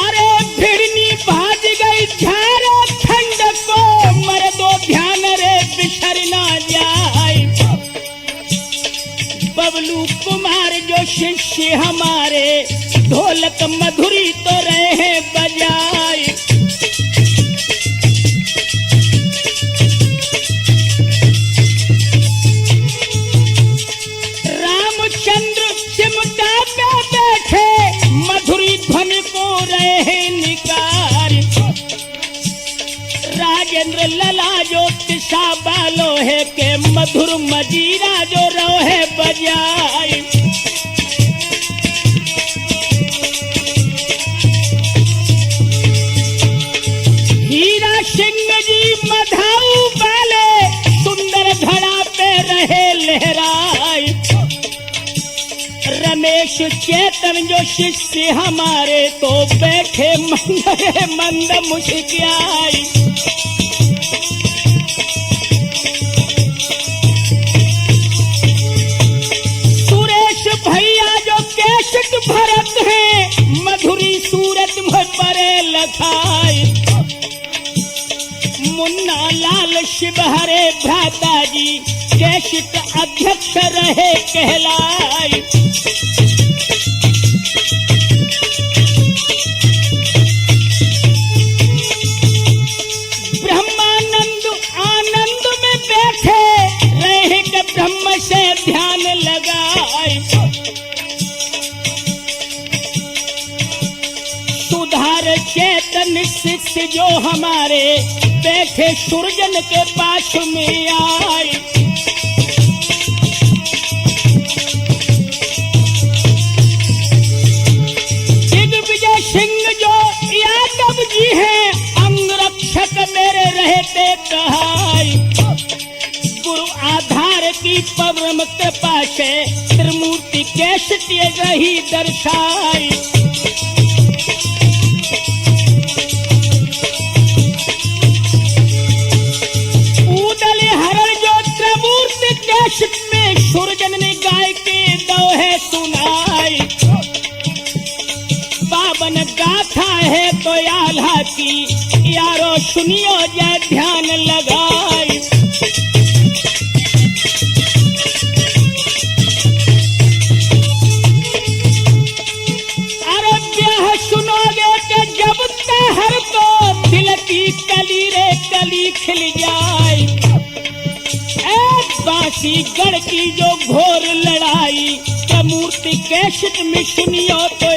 [SPEAKER 1] अरे भिड़नी भाज गई झारो ठंड को मर दो ध्यान रे बिछड़ ना जाए। बबलू कुमार जो शिष्य हमारे ढोलक मधुरी तो रहे बजाए। रामचंद्र चिमटा पे बैठे मधुरी ध्वनि को रहे निकार। राजेंद्र लला जो तिशा बालो है के मधुर मजीरा जो रोहे बजाए। हीरा सिंह जी मधाऊ वाले सुंदर घड़ा पे रहे लहराए। रमेश चेतन जो शिष्य हमारे तो बैठे मंद मुस्कियाई। सुरेश भैया जो कैसेट भरत है मधुरी सूरत में परे लखाई। मुन्ना लाल शिवहरे भ्राता जी कैसेट अध्यक्ष रहे कहलाई। ब्रह्मानंद आनंद में बैठे रहे के ब्रह्म से ध्यान लगाए। सुधार चेतन शिष्य जो हमारे बैठे सुरजन के पास में आए। दिग्विजय सिंह जो यादव जी हैं अंगरक्षक मेरे रहते कहाई। गुरु आधार की परम कृपा से त्रिमूर्ति कैसे रही दर्शाई। में सुरजन ने गाय के दोहे सुनाई। पावन गाथा है तो आल्हा की यारो सुनियो जय ध्यान लगाई। अरे ब्याह सुनोगे कि जब तहर को दिल की कली रे कली खिल जाए। बांसी गढ़ की जो घोर लड़ाई मूर्ति कैसेट में सुनियो तो